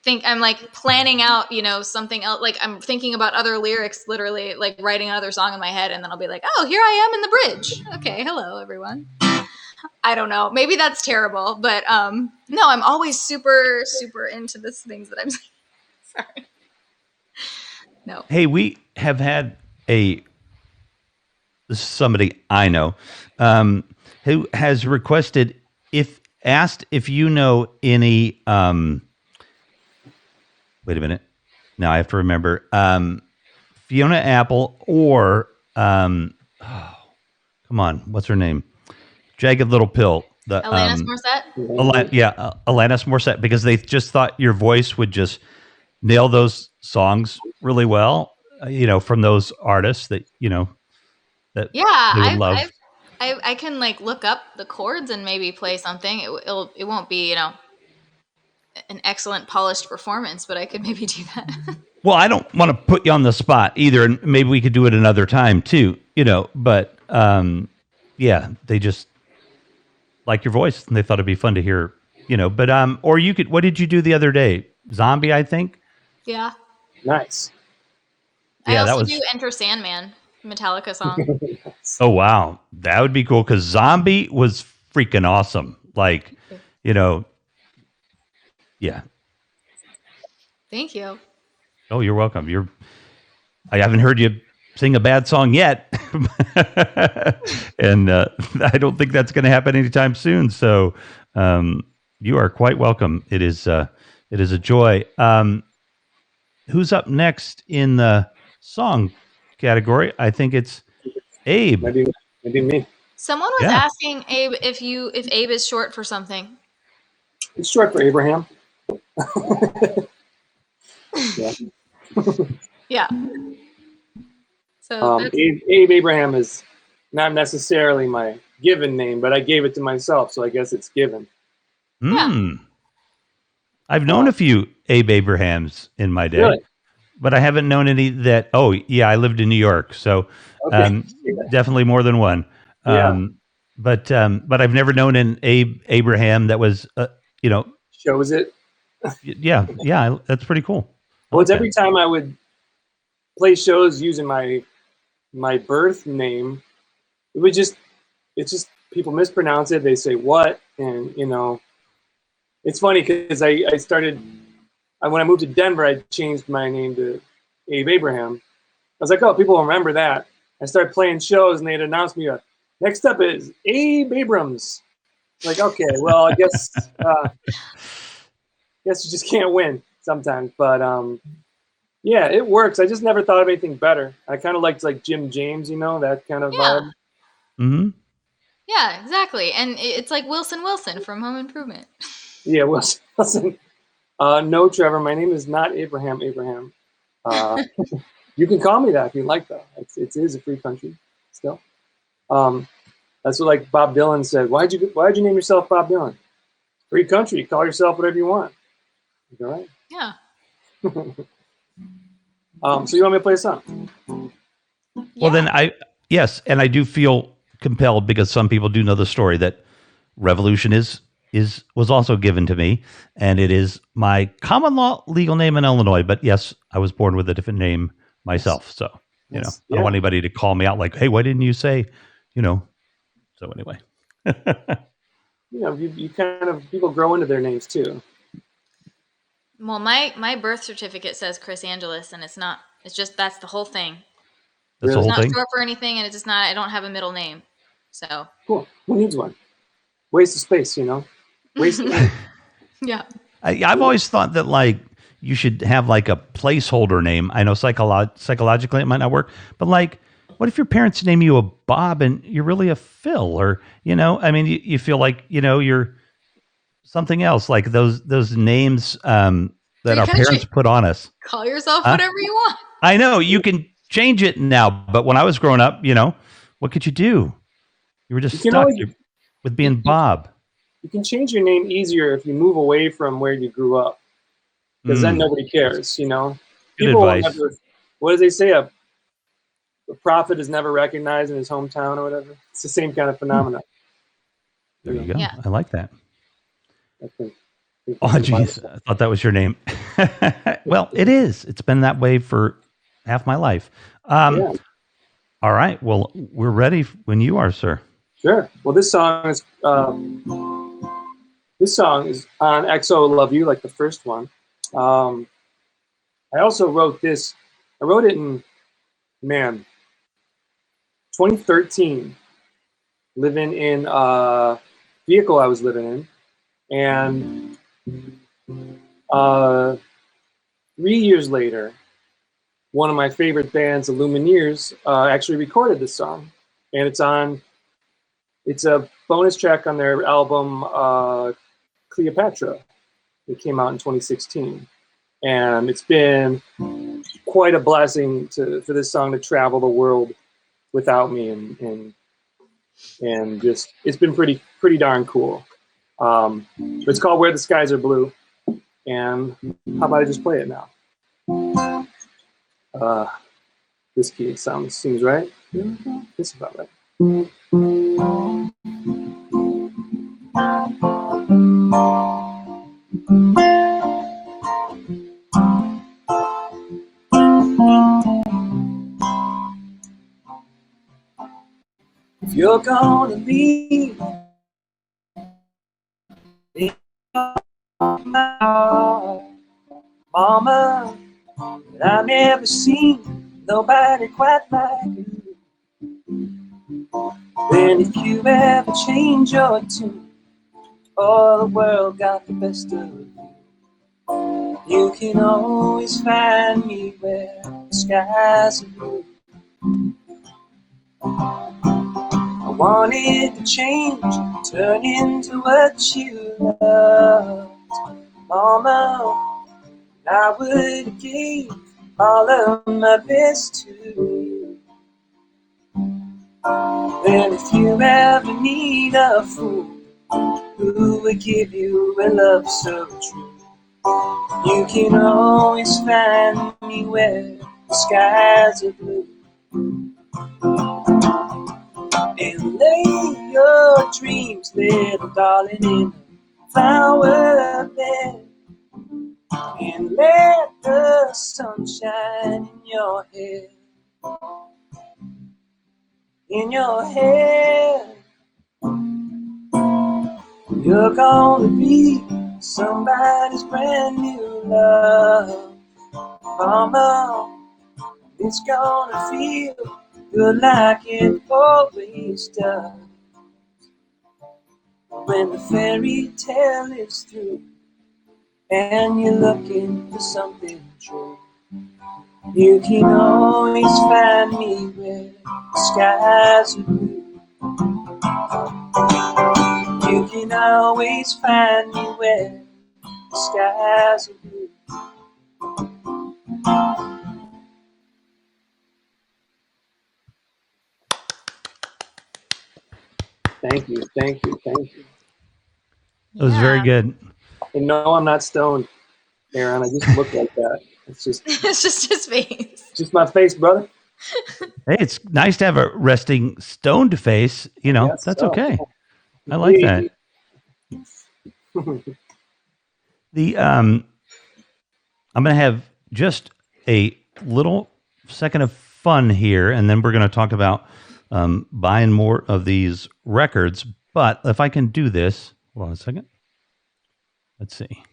think I'm like planning out, you know, something else. Like I'm thinking about other lyrics, literally like writing another song in my head, and then I'll be like, oh, here I am in the bridge. Okay, hello everyone. I don't know. Maybe that's terrible, but no, I'm always super, super into these things that I'm saying. Sorry. No. Hey, we have had this is somebody I know who has requested asked if you know any wait a minute. Now I have to remember Fiona Apple or come on, what's her name? Jagged Little Pill. The Alanis Morissette? Alanis Morissette, because they just thought your voice would just nail those songs really well, you know, from those artists that, you know, that they would love. I can like look up the chords and maybe play something. It won't be, you know, an excellent polished performance, but I could maybe do that. Well, I don't want to put you on the spot either, and maybe we could do it another time too, you know, but yeah, they just like your voice and they thought it'd be fun to hear, you know, but or you could, what did you do the other day? Zombie, I think. Yeah. Nice. I Yeah, that also was- do Enter Sandman, Metallica song. Oh wow, that would be cool because Zombie was freaking awesome. Like, you know, yeah. Thank you. Oh, you're welcome. I haven't heard you sing a bad song yet, and I don't think that's going to happen anytime soon. So you are quite welcome. It is a joy. Who's up next in the song category? I think it's Abe. Maybe me. Someone was asking Abe if Abe is short for something. It's short for Abraham. Yeah. Yeah. So Abe Abraham is not necessarily my given name, but I gave it to myself, so I guess it's given. Yeah. I've known a few Abe Abrahams in my day, Really? but I haven't known any that. Oh, yeah, I lived in New York, so Okay. definitely more than one. Yeah. But I've never known an Abe Abraham that was, you know, Shows it. yeah, that's pretty cool. Well, it's every time I would play shows using my birth name, it's just people mispronounce it. They say what, and you know, it's funny because I started when I moved to Denver, I changed my name to Abe Abraham. I was like, oh, people will remember that. I started playing shows, and they'd announce me, next up is Abe Abrams. Like, okay, well, I guess you just can't win sometimes, but yeah, it works. I just never thought of anything better. I kind of liked like Jim James, you know, that kind of vibe. Mm-hmm. yeah, exactly. And it's like Wilson from Home Improvement. Yeah, Wilson. No, Trevor, my name is not Abraham. You can call me that if you like, though. It is a free country still. That's what like Bob Dylan said. Why'd you name yourself Bob Dylan? Free country. Call yourself whatever you want. All right. Yeah. So you want me to play a song? Well, then yes, and I do feel compelled because some people do know the story that Revolution was also given to me, and it is my common law legal name in Illinois. But yes, I was born with a different name myself, so you know, I don't want anybody to call me out like, "Hey, why didn't you say?" You know. So anyway. you kind of, people grow into their names too. Well, my birth certificate says Chris Angeles, and it's not. It's just that's the whole thing. That's the Really? It's whole not thing. short for anything, and it's just not. I don't have a middle name, so Cool. Who needs one? Waste of space, Waste of ink. yeah. I've always thought that like you should have like a placeholder name. I know psychologically it might not work, but like, what if your parents name you a Bob and you're really a Phil, or I mean, you feel like you're something else, like those names So that you our kind of parents put on us. call yourself Huh? whatever you want. I know you can change it now, but when I was growing up, what could you do? You were just You can stuck always with being Bob. you can change your name easier if you move away from where you grew up, because then nobody cares. Good People will advice. never. What do they say? A prophet is never recognized in his hometown, or whatever. It's the same kind of phenomenon. There you go. Yeah. I like that. I think Oh, jeez. I thought that was your name. Well, it is. It's been that way for half my life. Yeah, All right. Well, we're ready when you are, sir. sure. Well, this song is on XO Love You, like the first one. I also wrote this. I wrote it in 2013, living in a vehicle I was living in, and 3 years later, one of my favorite bands, the Lumineers, actually recorded this song, and it's a bonus track on their album Cleopatra. It came out in 2016, and it's been quite a blessing for this song to travel the world without me, and just it's been pretty darn cool. It's called Where the Skies Are Blue, and how about I just play it now? This key seems right. This is about right. If you're gonna leave me, Mama, I never seen nobody quite like you. Then if you ever change your tune, all the world got the best of you. You can always find me where the skies are blue. I wanted to change, turn into what you loved, Mama. I would have gave all of my best to you. Then if you ever need a fool who would give you a love so true, you can always find me where the skies are blue. And lay your dreams, little darling, in a flower bed, and let the sun shine in your hair. In your hair, you're gonna be somebody's brand new love, Mama. It's gonna feel good like it always does. When the fairy tale is through and you're looking for something true, you can always find me where the skies are blue. You can always find me where the skies are blue. Thank you. It was very good. And no, I'm not stoned, Aaron. I just look like that. It's just It's just his face. just my face, brother. Hey, it's nice to have a resting stoned face. Yes, that's so. okay. I like that. I'm going to have just a little second of fun here, and then we're going to talk about buying more of these records. But if I can do this, Hold on a second. Let's see.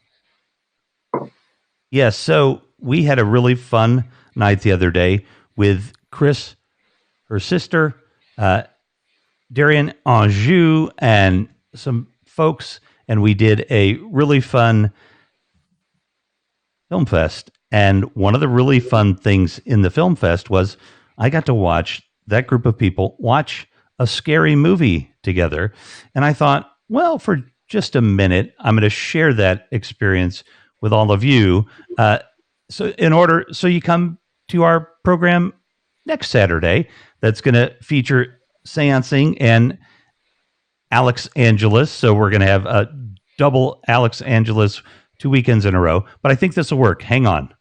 Yes, so we had a really fun night the other day with Kris, her sister, Darian Anjou, and some folks, and we did a really fun film fest. And one of the really fun things in the film fest was I got to watch that group of people watch a scary movie together. And I thought, well, for just a minute, I'm going to share that experience with all of you. So you come to our program next Saturday that's going to feature seancing and Alex Angeles. So we're going to have a double Alex Angeles 2 weekends in a row. But I think this will work. Hang on.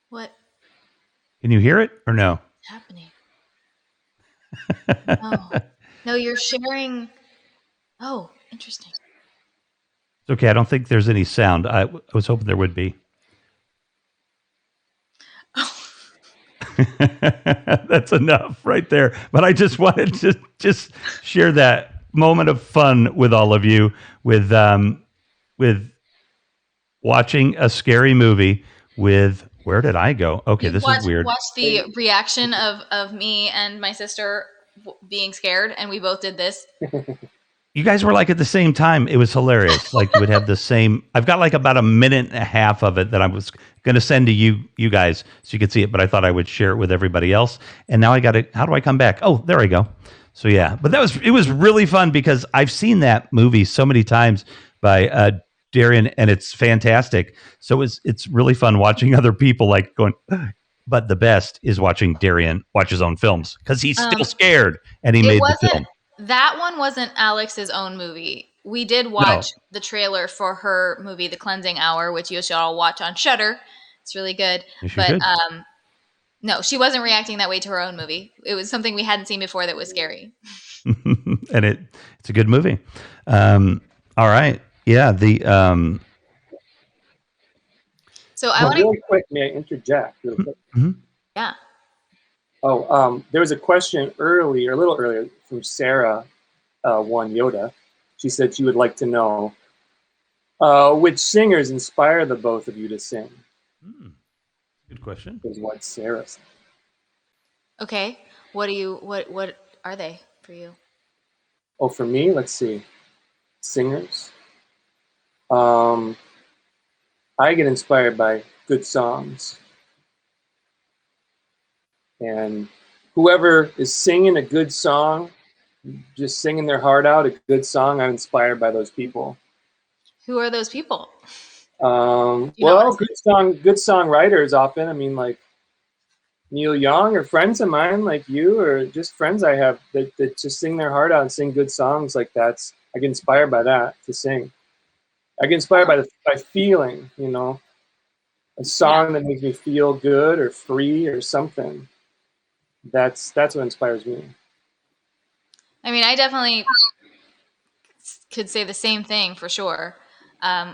What Can you hear it or no? is happening? No, you're sharing. Oh, interesting. It's okay. I don't think there's any sound. I was hoping there would be. That's enough right there. But I just wanted to just share that moment of fun with all of you with watching a scary movie with where did I go? Okay, this is weird. Watch the reaction of me and my sister being scared, and we both did this. You guys were like at the same time. It was hilarious. Like you would have the same. I've got like about a minute and a half of it that I was going to send to you guys so you could see it, but I thought I would share it with everybody else. And now I got it. How do I come back? Oh, there I go. So yeah, but it was really fun because I've seen that movie so many times by Darian, and it's fantastic. So it's really fun watching other people like going. But the best is watching Darian watch his own films because he's still scared and he made the film. That one wasn't Alex's own movie. We did watch the trailer for her movie, The Cleansing Hour, which you should all watch on Shudder. It's really good. But no, she wasn't reacting that way to her own movie. It was something we hadn't seen before that was scary. And it's a good movie. All right. Yeah. So I want really quick, may I interject? Really quick? Mm-hmm. Yeah. Oh, there was a question a little earlier, from Sarah, one Yoda. She said she would like to know which singers inspire the both of you to sing. Good question. Is what Sarah said. Okay. What are they for you? Oh, for me, let's see. Singers. I get inspired by good songs. And whoever is singing a good song, just singing their heart out, a good song, I'm inspired by those people. Who are those people? Well, good songwriters often. I mean, like Neil Young or friends of mine like you, or just friends I have that just sing their heart out and sing good songs like that. I get inspired by that to sing. I get inspired by feeling, a song that makes me feel good or free or something. That's what inspires me. I mean, I definitely could say the same thing for sure.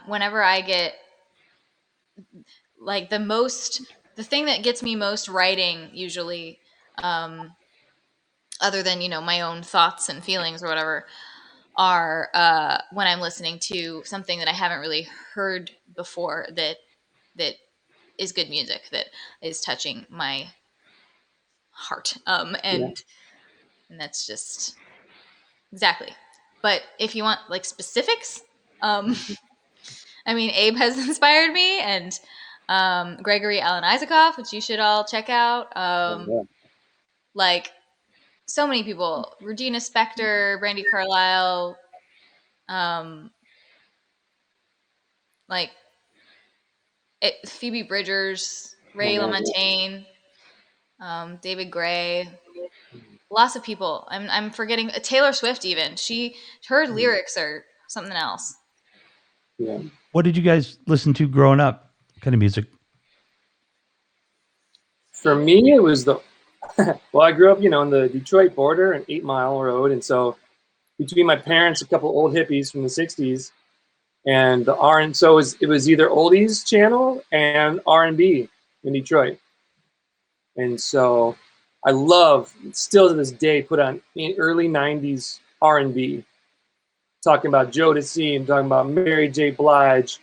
Whenever I get like the thing that gets me most writing usually, other than, my own thoughts and feelings or whatever, are when I'm listening to something that I haven't really heard before that is good music, that is touching my heart. And that's just exactly. But if you want like specifics, I mean, Abe has inspired me, and Gregory Alan Isaacoff, which you should all check out. Like so many people, Regina Spektor, Brandy Carlisle, Phoebe Bridgers, Ray LaMontagne, David Gray, lots of people. I'm forgetting Taylor Swift even. Her lyrics are something else. Yeah. What did you guys listen to growing up? What kind of music? For me, it was Well, I grew up, in the Detroit border, an 8 Mile road, and so between my parents, a couple old hippies from the '60s, and the R and so it was either oldies channel and R&B in Detroit, and so I love still to this day put on early '90s R&B, talking about Jodeci, and talking about Mary J. Blige,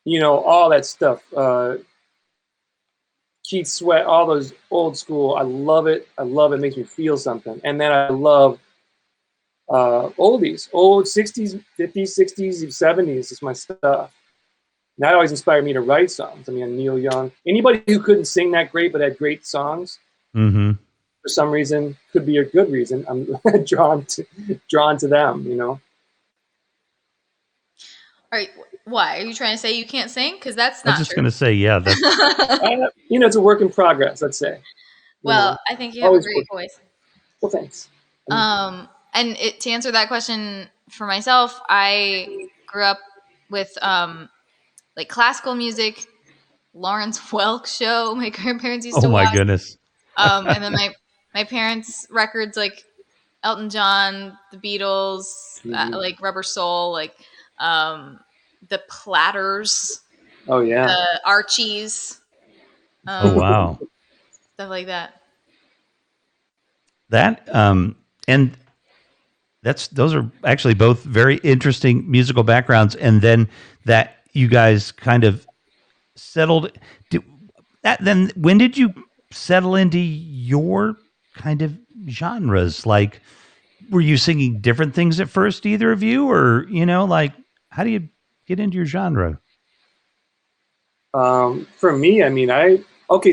all that stuff. Keith Sweat, all those old school. I love it. I love it. It makes me feel something. And then I love oldies, old '60s, '50s, '60s, '70s is my stuff. And that always inspired me to write songs. I mean, Neil Young, anybody who couldn't sing that great but had great songs, Mm-hmm. for some reason, could be a good reason. I'm drawn to them. All right, why are you trying to say you can't sing? Because that's I was not just true. going to say, yeah, that's It's a work in progress, let's say. Well, I think you have a always great work. voice. Well, thanks. And to answer that question for myself, I grew up with like classical music, Lawrence Welk show. My grandparents used oh to my watch. goodness. And then my parents' records like Elton John, the Beatles, like Rubber Soul, like the Platters, Oh yeah. Archies, Oh wow. stuff like that. That and those are actually both very interesting musical backgrounds, and then that you guys kind of settled then when did you settle into your kind of genres? Like, were you singing different things at first, either of you, or like, how do you get into your genre? For me, I mean,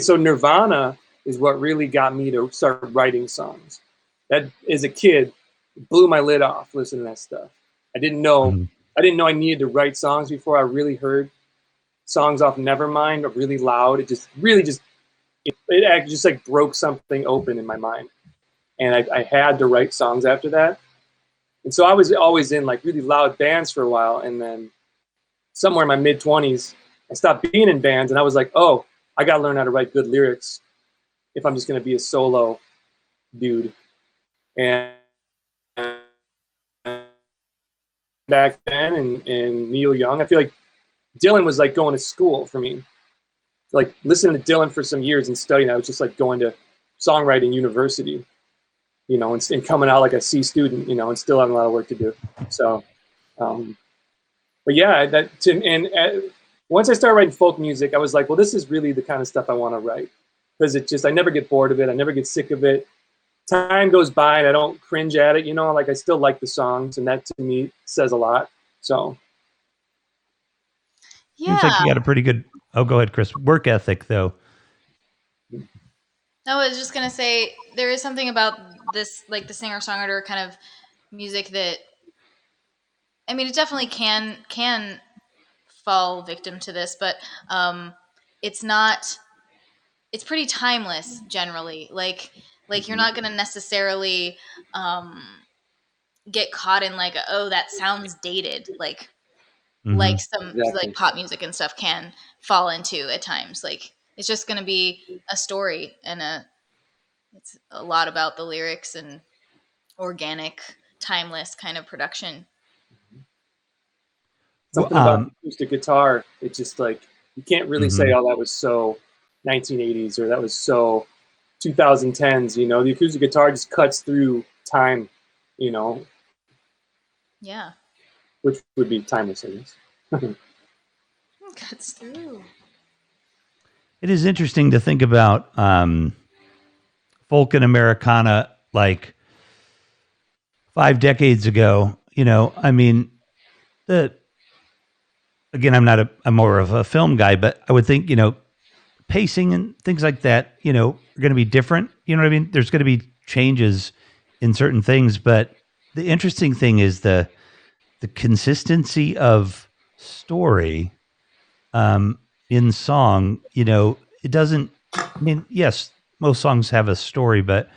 so Nirvana is what really got me to start writing songs. That, as a kid, blew my lid off listening to that stuff. I didn't know I needed to write songs before I really heard songs off Nevermind, but really loud. It just really it actually just like broke something open in my mind, and I had to write songs after that. And so I was always in like really loud bands for a while, and then somewhere in my mid-20s, I stopped being in bands, and I was like, oh, I got to learn how to write good lyrics if I'm just going to be a solo dude. And back then, and Neil Young, I feel like Dylan was like going to school for me. Like listening to Dylan for some years and studying, I was just like going to songwriting university, and coming out like a C student, and still having a lot of work to do. So, but yeah, once I started writing folk music, I was like, well, this is really the kind of stuff I want to write, because I never get bored of it. I never get sick of it. Time goes by and I don't cringe at it, like I still like the songs, and that to me says a lot. So. Yeah. Seems like you got a pretty good, oh, go ahead, Kris. Work ethic, though. No, I was just going to say, there is something about this, like the singer-songwriter kind of music that, I mean, it definitely can fall victim to this, but it's pretty timeless generally. Like you're not going to necessarily get caught in like, oh, that sounds dated. Like some like pop music and stuff can fall into at times. Like it's just going to be a story, and it's a lot about the lyrics and organic, timeless kind of production. Something about acoustic guitar, it's just like you can't really say, oh, that was so 1980s or that was so 2010s. The acoustic guitar just cuts through time, Yeah. Which would be timeless, I guess. Cuts through. It is interesting to think about folk and Americana like 5 decades ago. I mean, again, I'm more of a film guy, but I would think, pacing and things like that, are going to be different. You know what I mean? There's going to be changes in certain things, but the interesting thing is the consistency of story in song. It doesn't, I mean, yes, most songs have a story, but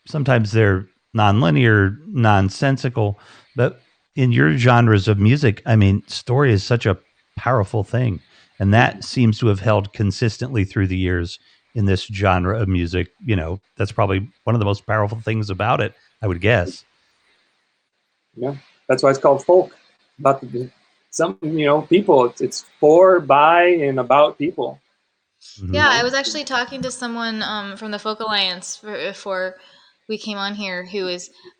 sometimes they're nonlinear, nonsensical. But in your genres of music, I mean, story is such a powerful thing. And that seems to have held consistently through the years in this genre of music, that's probably one of the most powerful things about it, I would guess. Yeah, that's why it's called folk. About some, people. It's for, by, and about people. Mm-hmm. Yeah, I was actually talking to someone from the Folk Alliance before we came on here.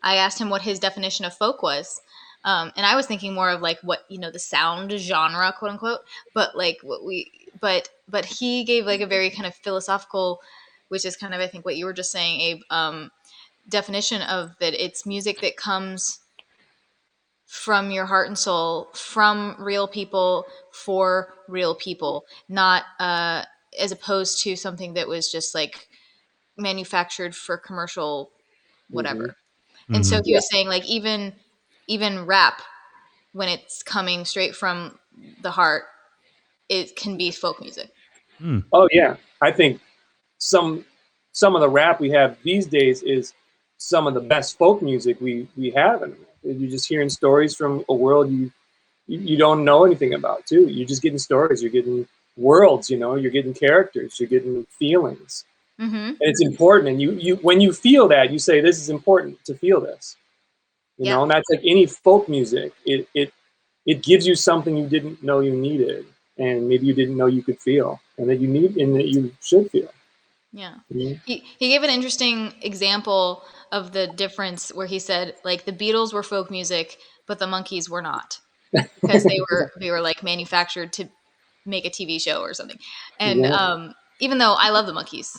I asked him what his definition of folk was, and I was thinking more of like what the sound genre, quote unquote. But like but he gave like a very kind of philosophical, which is kind of I think what you were just saying, Abe. Definition of that it's music that comes from your heart and soul, from real people, for real people, not as opposed to something that was just like manufactured for commercial whatever. Mm-hmm. And so Mm-hmm. he was saying like even rap, when it's coming straight from the heart, it can be folk music. Mm. Oh yeah, I think some of the rap we have these days is some of the best folk music we have, and you're just hearing stories from a world you don't know anything about too. You're just getting stories, you're getting worlds, you're getting characters, you're getting feelings, Mm-hmm. and it's important. And you when you feel that, you say this is important to feel this, Yeah. and that's like any folk music. It gives you something you didn't know you needed, and maybe you didn't know you could feel, and that you need, and that you should feel. Yeah. Mhm. He gave an interesting example of the difference where he said like the Beatles were folk music, but the Monkees were not, because they were like manufactured to make a TV show or something. And Yeah. even though I love the Monkees,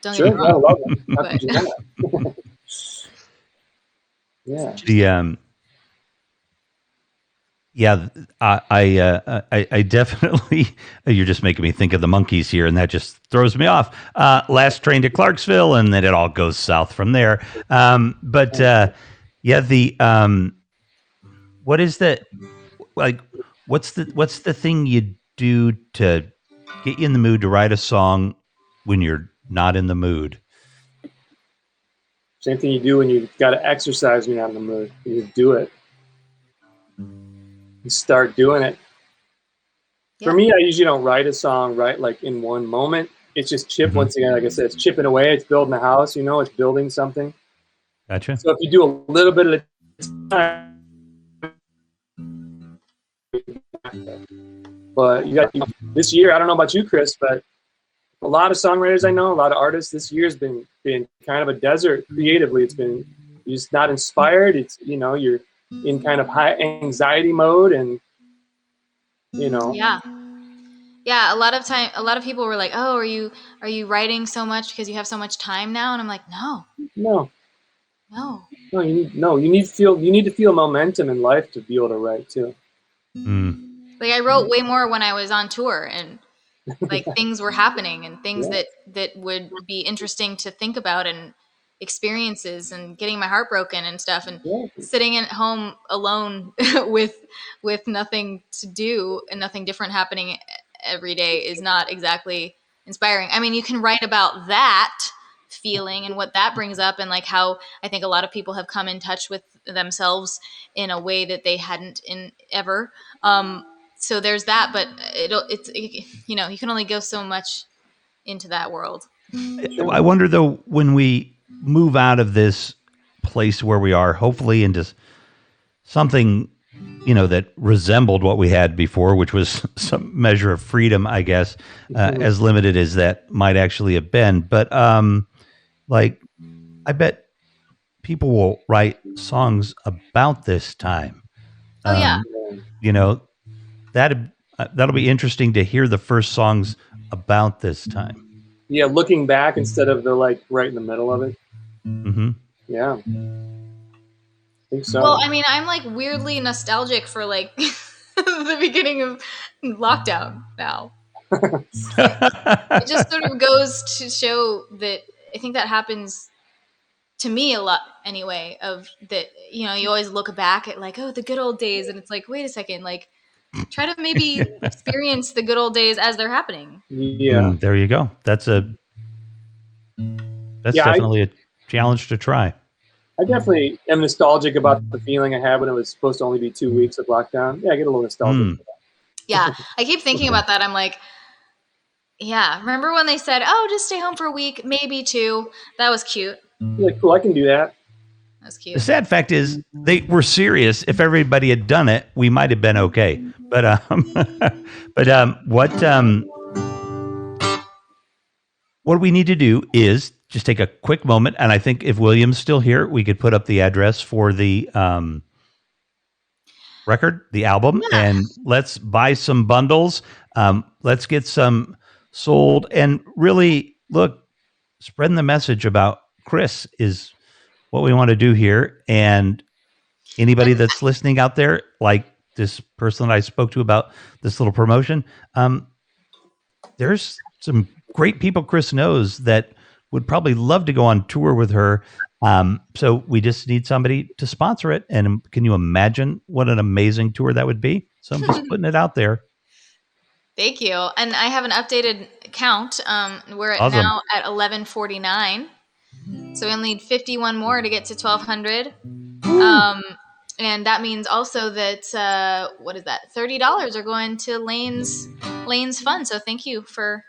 don't get Sure, me yeah, I wrong, love them. How but could you not? Yeah. The yeah, I definitely. You're just making me think of the Monkees here, and that just throws me off. Last train to Clarksville, and then it all goes south from there. But yeah, the what is the like? What's the thing you do to get you in the mood to write a song when you're not in the mood? Same thing you do when you've got to exercise when you're not in the mood. You just do it. You start doing it. For yeah. me, I usually don't write a song right like in one moment. It's just chip. Mhm. Once again, like I said, it's chipping away. It's building a house. It's building something. Gotcha. So if you do a little bit at a time, but you got this year. I don't know about you, Kris, but a lot of songwriters I know, a lot of artists, this year's been kind of a desert creatively. It's been you're just not inspired. It's you're in kind of high anxiety mode, and Yeah. Yeah, a lot of people were like, "Oh, are you writing so much because you have so much time now?" And I'm like, "No. no, No. you need to feel momentum in life to be able to write too. Mm. Like I wrote way more when I was on tour and like things were happening and things Yeah. that would be interesting to think about and experiences and getting my heart broken and stuff and Yeah. sitting at home alone with nothing to do and nothing different happening every day is not exactly inspiring. I mean, you can write about that feeling and what that brings up and like how I think a lot of people have come in touch with themselves in a way that they hadn't in ever. So there's that, but you can only go so much into that world. I wonder though, when we move out of this place where we are, hopefully into something that resembled what we had before, which was some measure of freedom, I guess, as limited as that might actually have been. But like, I bet people will write songs about this time. Oh yeah. You know that that'll be interesting to hear the first songs about this time. Yeah, looking back instead of the like right in the middle of it. Mm-hmm. Yeah, I think so. Well, I mean, I'm like weirdly nostalgic for like the beginning of lockdown now. It just sort of goes to show that I think that happens to me a lot anyway, of that, you always look back at like, oh, the good old days. And it's like, wait a second, like try to maybe experience the good old days as they're happening. Yeah, There you go. That's definitely a challenge to try. I definitely am nostalgic about the feeling I had when it was supposed to only be 2 weeks of lockdown. Yeah, I get a little nostalgic. Yeah. I keep thinking about that. I'm like, Yeah, remember when they said, "Oh, just stay home for a week, maybe 2." That was cute. You're like, cool, I can do that. That was The cute. sad fact is they were serious. If everybody had done it, we might have been okay. But what we need to do is just take a quick moment, and I think if William's still here, we could put up the address for the record, the album, Yeah. and let's buy some bundles. Let's get some sold, and really look, spreading the message about Kris is what we want to do here. And anybody that's listening out there, like this person that I spoke to about this little promotion, there's some great people Kris knows that would probably love to go on tour with her. So we just need somebody to sponsor it. And can you imagine what an amazing tour that would be? So I'm just putting it out there. Thank you. And I have an updated count. We're at Awesome. now at 1149. So we only need 51 more to get to 1200. And that means also that what is that? $30 are going to Lane's fund. So thank you for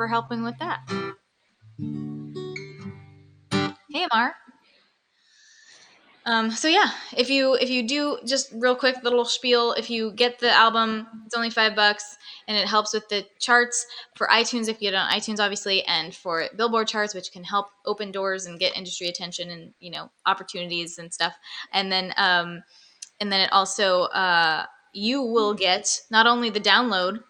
helping with that. Hey, Amar. So yeah, if you do, just real quick little spiel, if you get the album, it's only $5 and it helps with the charts for iTunes if you get it on iTunes, obviously, and for Billboard charts, which can help open doors and get industry attention and, you know, opportunities and stuff. And then it also you will get not only the download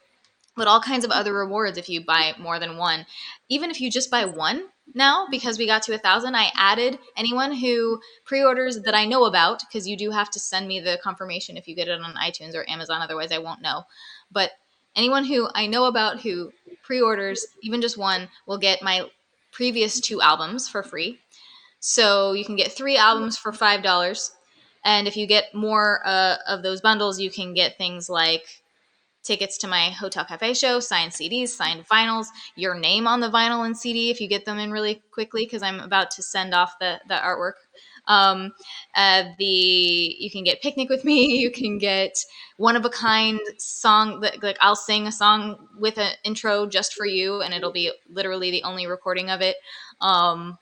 but all kinds of other rewards if you buy more than one. Even if you just buy one now, because we got to 1,000, I added anyone who pre-orders that I know about, because you do have to send me the confirmation if you get it on iTunes or Amazon, otherwise I won't know. But anyone who I know about who pre-orders even just one will get my previous 2 albums for free. So you can get 3 albums for $5. And if you get more of those bundles, you can get things like tickets to my Hotel Cafe show, signed CDs, signed vinyls, your name on the vinyl and CD if you get them in really quickly, because I'm about to send off the artwork. You can get Picnic with Me. You can get one of a kind song like I'll sing a song with an intro just for you, and it'll be literally the only recording of it. And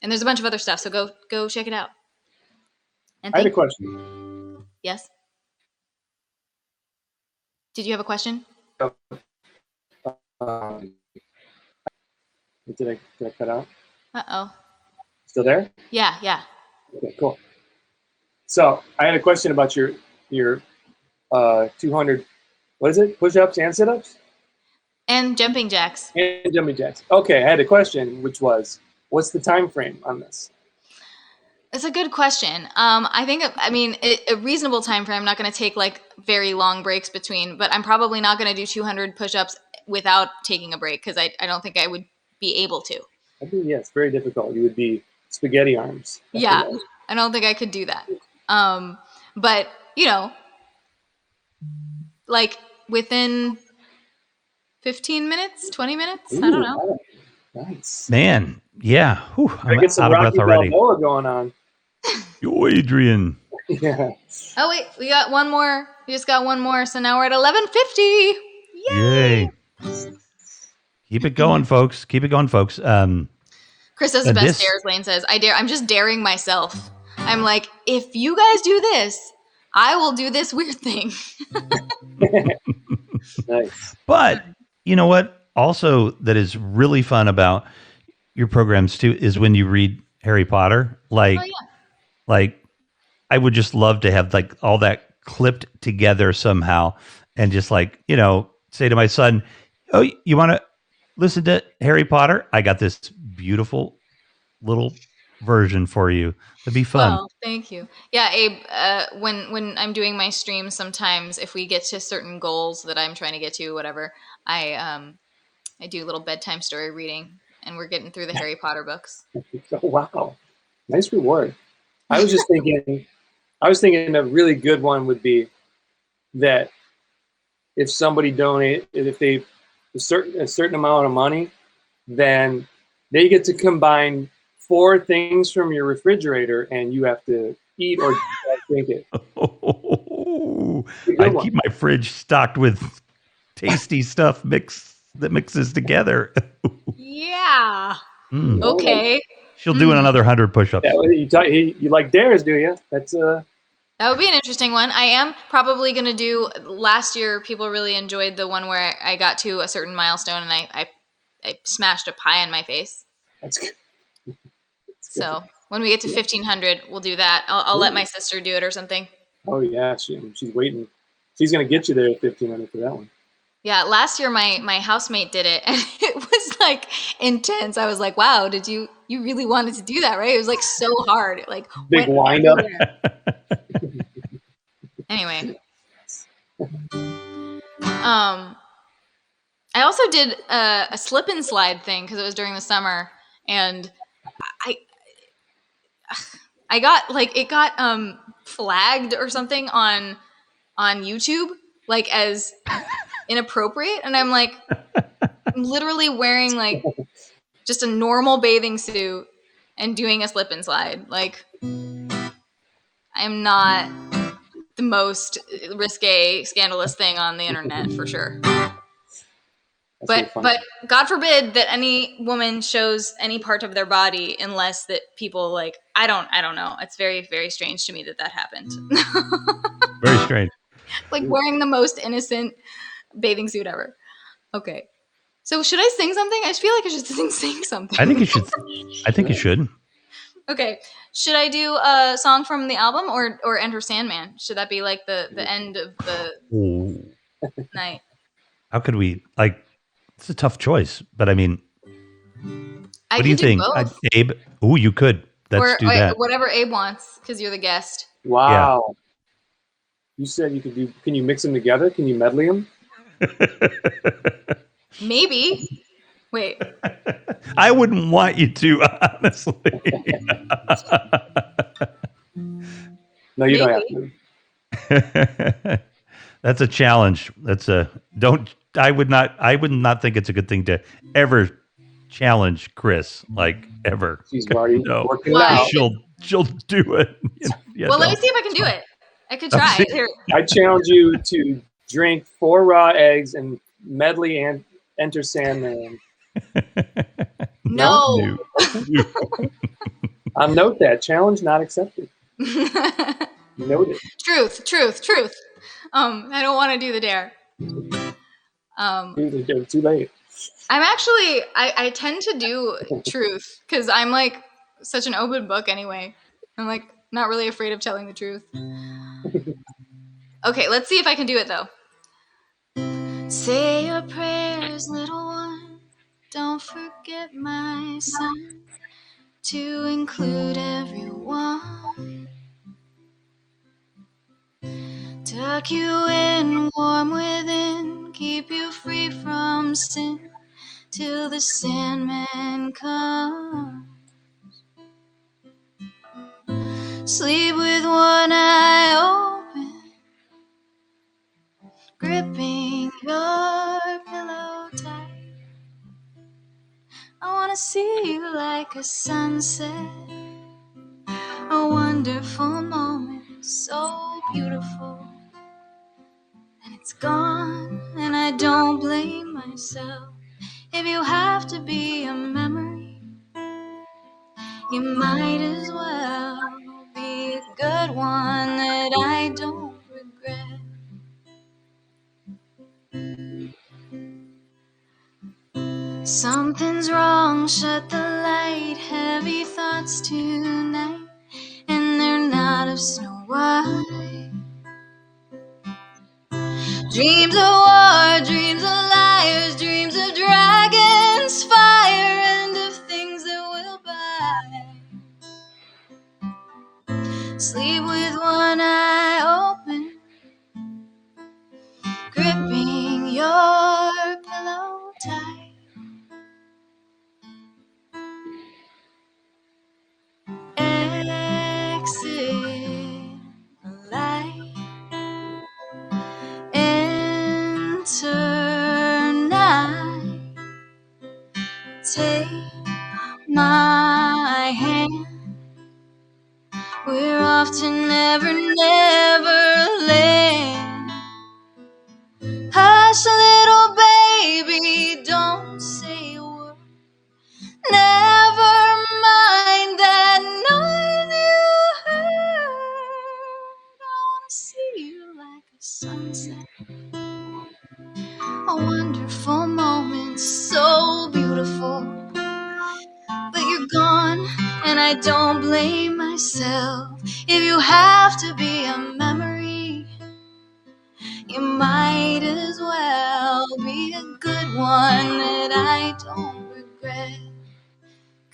there's a bunch of other stuff, so go check it out. And I had a question. Yes. Did you have a question? Did I cut out? Uh-oh. Still there? Yeah. Okay, cool. So I had a question about your 200, what is it? Push-ups and sit-ups? And jumping jacks. And jumping jacks. Okay, I had a question, which was, what's the time frame on this? It's a good question. A reasonable time frame. I'm not going to take like very long breaks between, but I'm probably not going to do 200 push-ups without taking a break, because I don't think I would be able to. I think, yeah, it's very difficult. You would be spaghetti arms. Yeah, I don't think I could do that. But, you know, like within 15 minutes, 20 minutes? Ooh, I don't know. Nice. Man, yeah. Whew, I'm get some out of Rocky breath already. Balboa going on. Yo, Adrian. Yeah. Oh, wait, we got one more. We just got one more. So now we're at 1150. Yay. Keep it going, folks. Keep it going, folks. Kris does the best dares, Lane says. I'm just daring myself. I'm like, if you guys do this, I will do this weird thing. Nice. But you know what? Also, that is really fun about your programs too is when you read Harry Potter. Like I would just love to have like all that clipped together somehow, and just like, you know, say to my son, "Oh, you want to listen to Harry Potter? I got this beautiful little version for you. It'd be fun." Well, thank you. Yeah, Abe, when I'm doing my streams, sometimes if we get to certain goals that I'm trying to get to, whatever, I do a little bedtime story reading, and we're getting through the Harry Potter books. Oh, wow. Nice reward. I was thinking a really good one would be that if somebody if they a certain amount of money, then they get to combine 4 things from your refrigerator, and you have to eat or drink it. Oh, I keep my fridge stocked with tasty stuff mixed that mixes together. Yeah. Mm. Okay. She'll do another 100 push-ups. Yeah, you like dares, do you? That's That would be an interesting one. I am probably going to do. Last year, people really enjoyed the one where I got to a certain milestone and I smashed a pie in my face. that's good. So when we get to 1,500, we'll do that. I'll let my sister do it or something. Oh yeah, she's waiting. She's gonna get you there at 1,500 for that one. Yeah, last year my housemate did it, and it was like intense. I was like, "Wow, did you really wanted to do that, right?" It was like so hard. It, like Big went wind up. everywhere. Anyway, I also did a slip and slide thing because it was during the summer, and I got like it got flagged or something on YouTube like as inappropriate, and I'm like, I'm literally wearing like just a normal bathing suit and doing a slip and slide. Like, I'm not the most risque, scandalous thing on the internet for sure. But God forbid that any woman shows any part of their body unless that people like I don't know. It's very, very strange to me that happened. Very strange. Like wearing the most innocent bathing suit ever. Okay. So should I sing something? I just feel like I should sing something. I think you should. I think you should. Okay. Should I do a song from the album or Enter Sandman? Should that be like the end of the night? How could we like? It's a tough choice, but I mean, what do you think, Abe? Oh, you could. Let's do that. Whatever Abe wants, because you're the guest. Wow. Yeah. You said you could do. Can you mix them together? Can you medley them? Maybe. Wait. I wouldn't want you to, honestly. No, you don't have to. That's a challenge. I would not think it's a good thing to ever challenge Kris, like ever. She's already working it out. She'll do it. Well, let me see if I can do it. I could try. Here. I challenge you to drink 4 raw eggs and medley and Enter Sandman. No. I'll note that. Challenge not accepted. Noted. Truth. I don't want to do the dare. Too late. I'm actually, I tend to do truth because I'm like such an open book anyway. I'm like not really afraid of telling the truth. Okay, let's see if I can do it though. Say your prayers, little one. Don't forget, my son, to include everyone. Tuck you in, warm within, keep you free from sin, till the Sandman comes. Sleep with one eye open, gripping your pillow tight. I wanna see you like a sunset, a wonderful moment, so beautiful. And it's gone, and I don't blame myself. If you have to be a memory, you might as well be a good one that I don't regret. Something's wrong, shut the light, heavy thoughts tonight, and they're not of Snow White. Dreams of war, dreams of liars, dreams of dragons, fire, and of things that will bite. Sleep with one eye open, gripping your pillow tight. Exit light, enter night. Take my hand. We're off to never, never land. Hush, little baby, don't see you like a sunset. A wonderful moment, so beautiful. But you're gone, and I don't blame myself. If you have to be a memory, you might as well be a good one that I don't regret.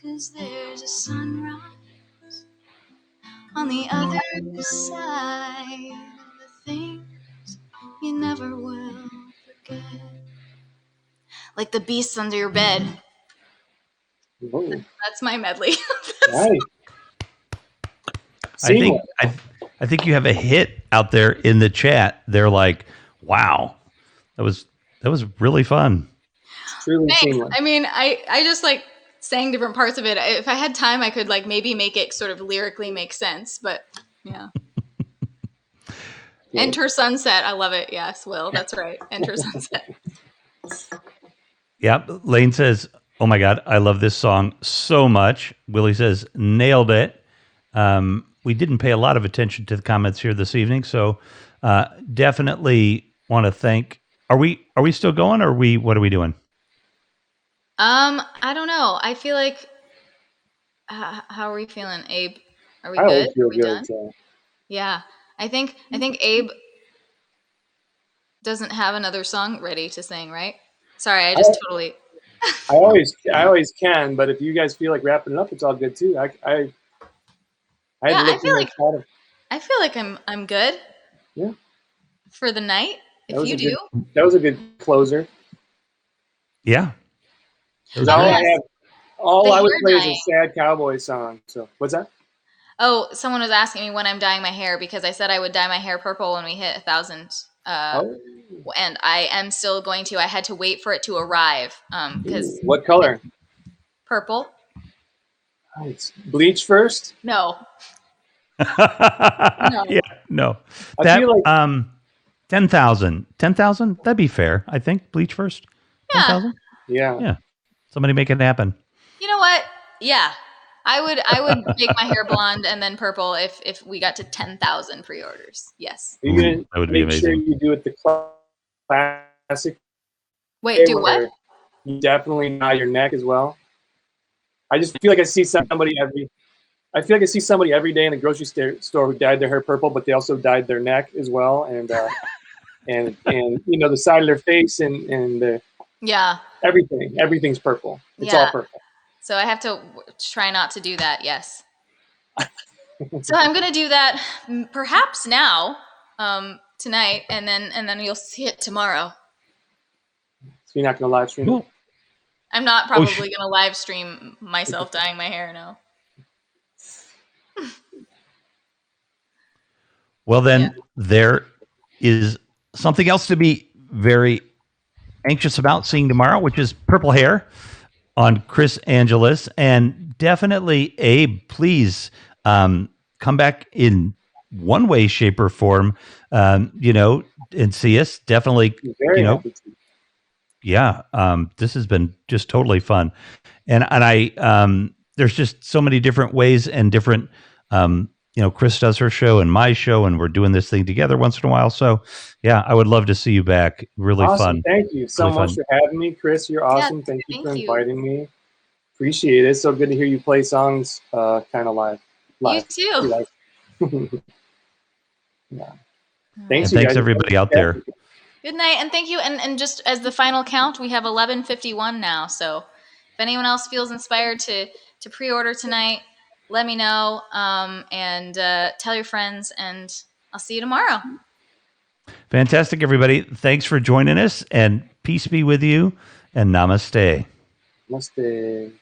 'Cause there's a sunrise on the other side of the things you never will forget. Like the beasts under your bed. Whoa. That's my medley. Nice. I think Seamless. I think you have a hit out there in the chat. They're like, "Wow, that was really fun." Truly Thanks. seamless. I mean, I just like sang different parts of it. If I had time, I could like maybe make it sort of lyrically make sense. But yeah. Yeah. Enter Sunset. I love it. Yes, Will. That's right. Enter Sunset. Yep. Lane says, "Oh my God, I love this song so much." Willie says, "Nailed it." We didn't pay a lot of attention to the comments here this evening, so definitely want to thank. Are we still going? Or what are we doing? I don't know. I feel like. How are we feeling, Abe? Are we I good? always feel Are we good. done? So. Yeah. I think Abe doesn't have another song ready to sing, right? Sorry, I just totally. I always can, but if you guys feel like wrapping it up, it's all good too. I Yeah, had looked in my thought. I feel like I'm good. Yeah. For the night, That if was you a do. That was a good closer. Yeah. That was All great. I have, all The I would hair play is dyeing. a sad cowboy song. So what's that? Oh, someone was asking me when I'm dyeing my hair because I said I would dye my hair purple when we hit 1,000. Oh, And I am still going to. I had to wait for it to arrive because what color? purple. Nice. Bleach first. No. Yeah, no. I That feel like 10,000. 10,000? That'd be fair. I think bleach first. Yeah. 10,000? yeah. Yeah. Somebody make it happen. You know what? Yeah. I would make my hair blonde and then purple if we got to 10,000 pre-orders. Yes. Are you gonna That would be make sure amazing. you do it the classic Wait, way do what? where you definitely dye your neck as well? I just feel like I see somebody every. I feel like I see somebody every day in the grocery store who dyed their hair purple, but they also dyed their neck as well, and you know the side of their face and Yeah. everything's purple. It's all purple. So I have to try not to do that. Yes. So I'm gonna do that perhaps now, tonight, and then you'll see it tomorrow. So you're not gonna live stream. Cool. I'm not probably gonna live stream myself dyeing my hair. No. Well, then there is something else to be very anxious about seeing tomorrow, which is purple hair on Kris Angeles. And definitely, Abe, please come back in one way, shape, or form, and see us. Definitely, Very happy to. yeah. This has been just totally fun. And I there's just so many different ways and different Kris does her show and my show, and we're doing this thing together once in a while. So, yeah, I would love to see you back. Really Awesome. fun. Thank you so Really much fun. for having me, Kris. You're awesome. Yeah, thank you for thank you. inviting me. Appreciate it. It's so good to hear you play songs kind of live. You too. Yeah. And Thanks, you thanks guys. everybody out there. Good night, and thank you. And just as the final count, we have 11:51 now. So if anyone else feels inspired to pre-order tonight, let me know, and tell your friends, and I'll see you tomorrow. Fantastic, everybody. Thanks for joining us, and peace be with you, and namaste. Namaste.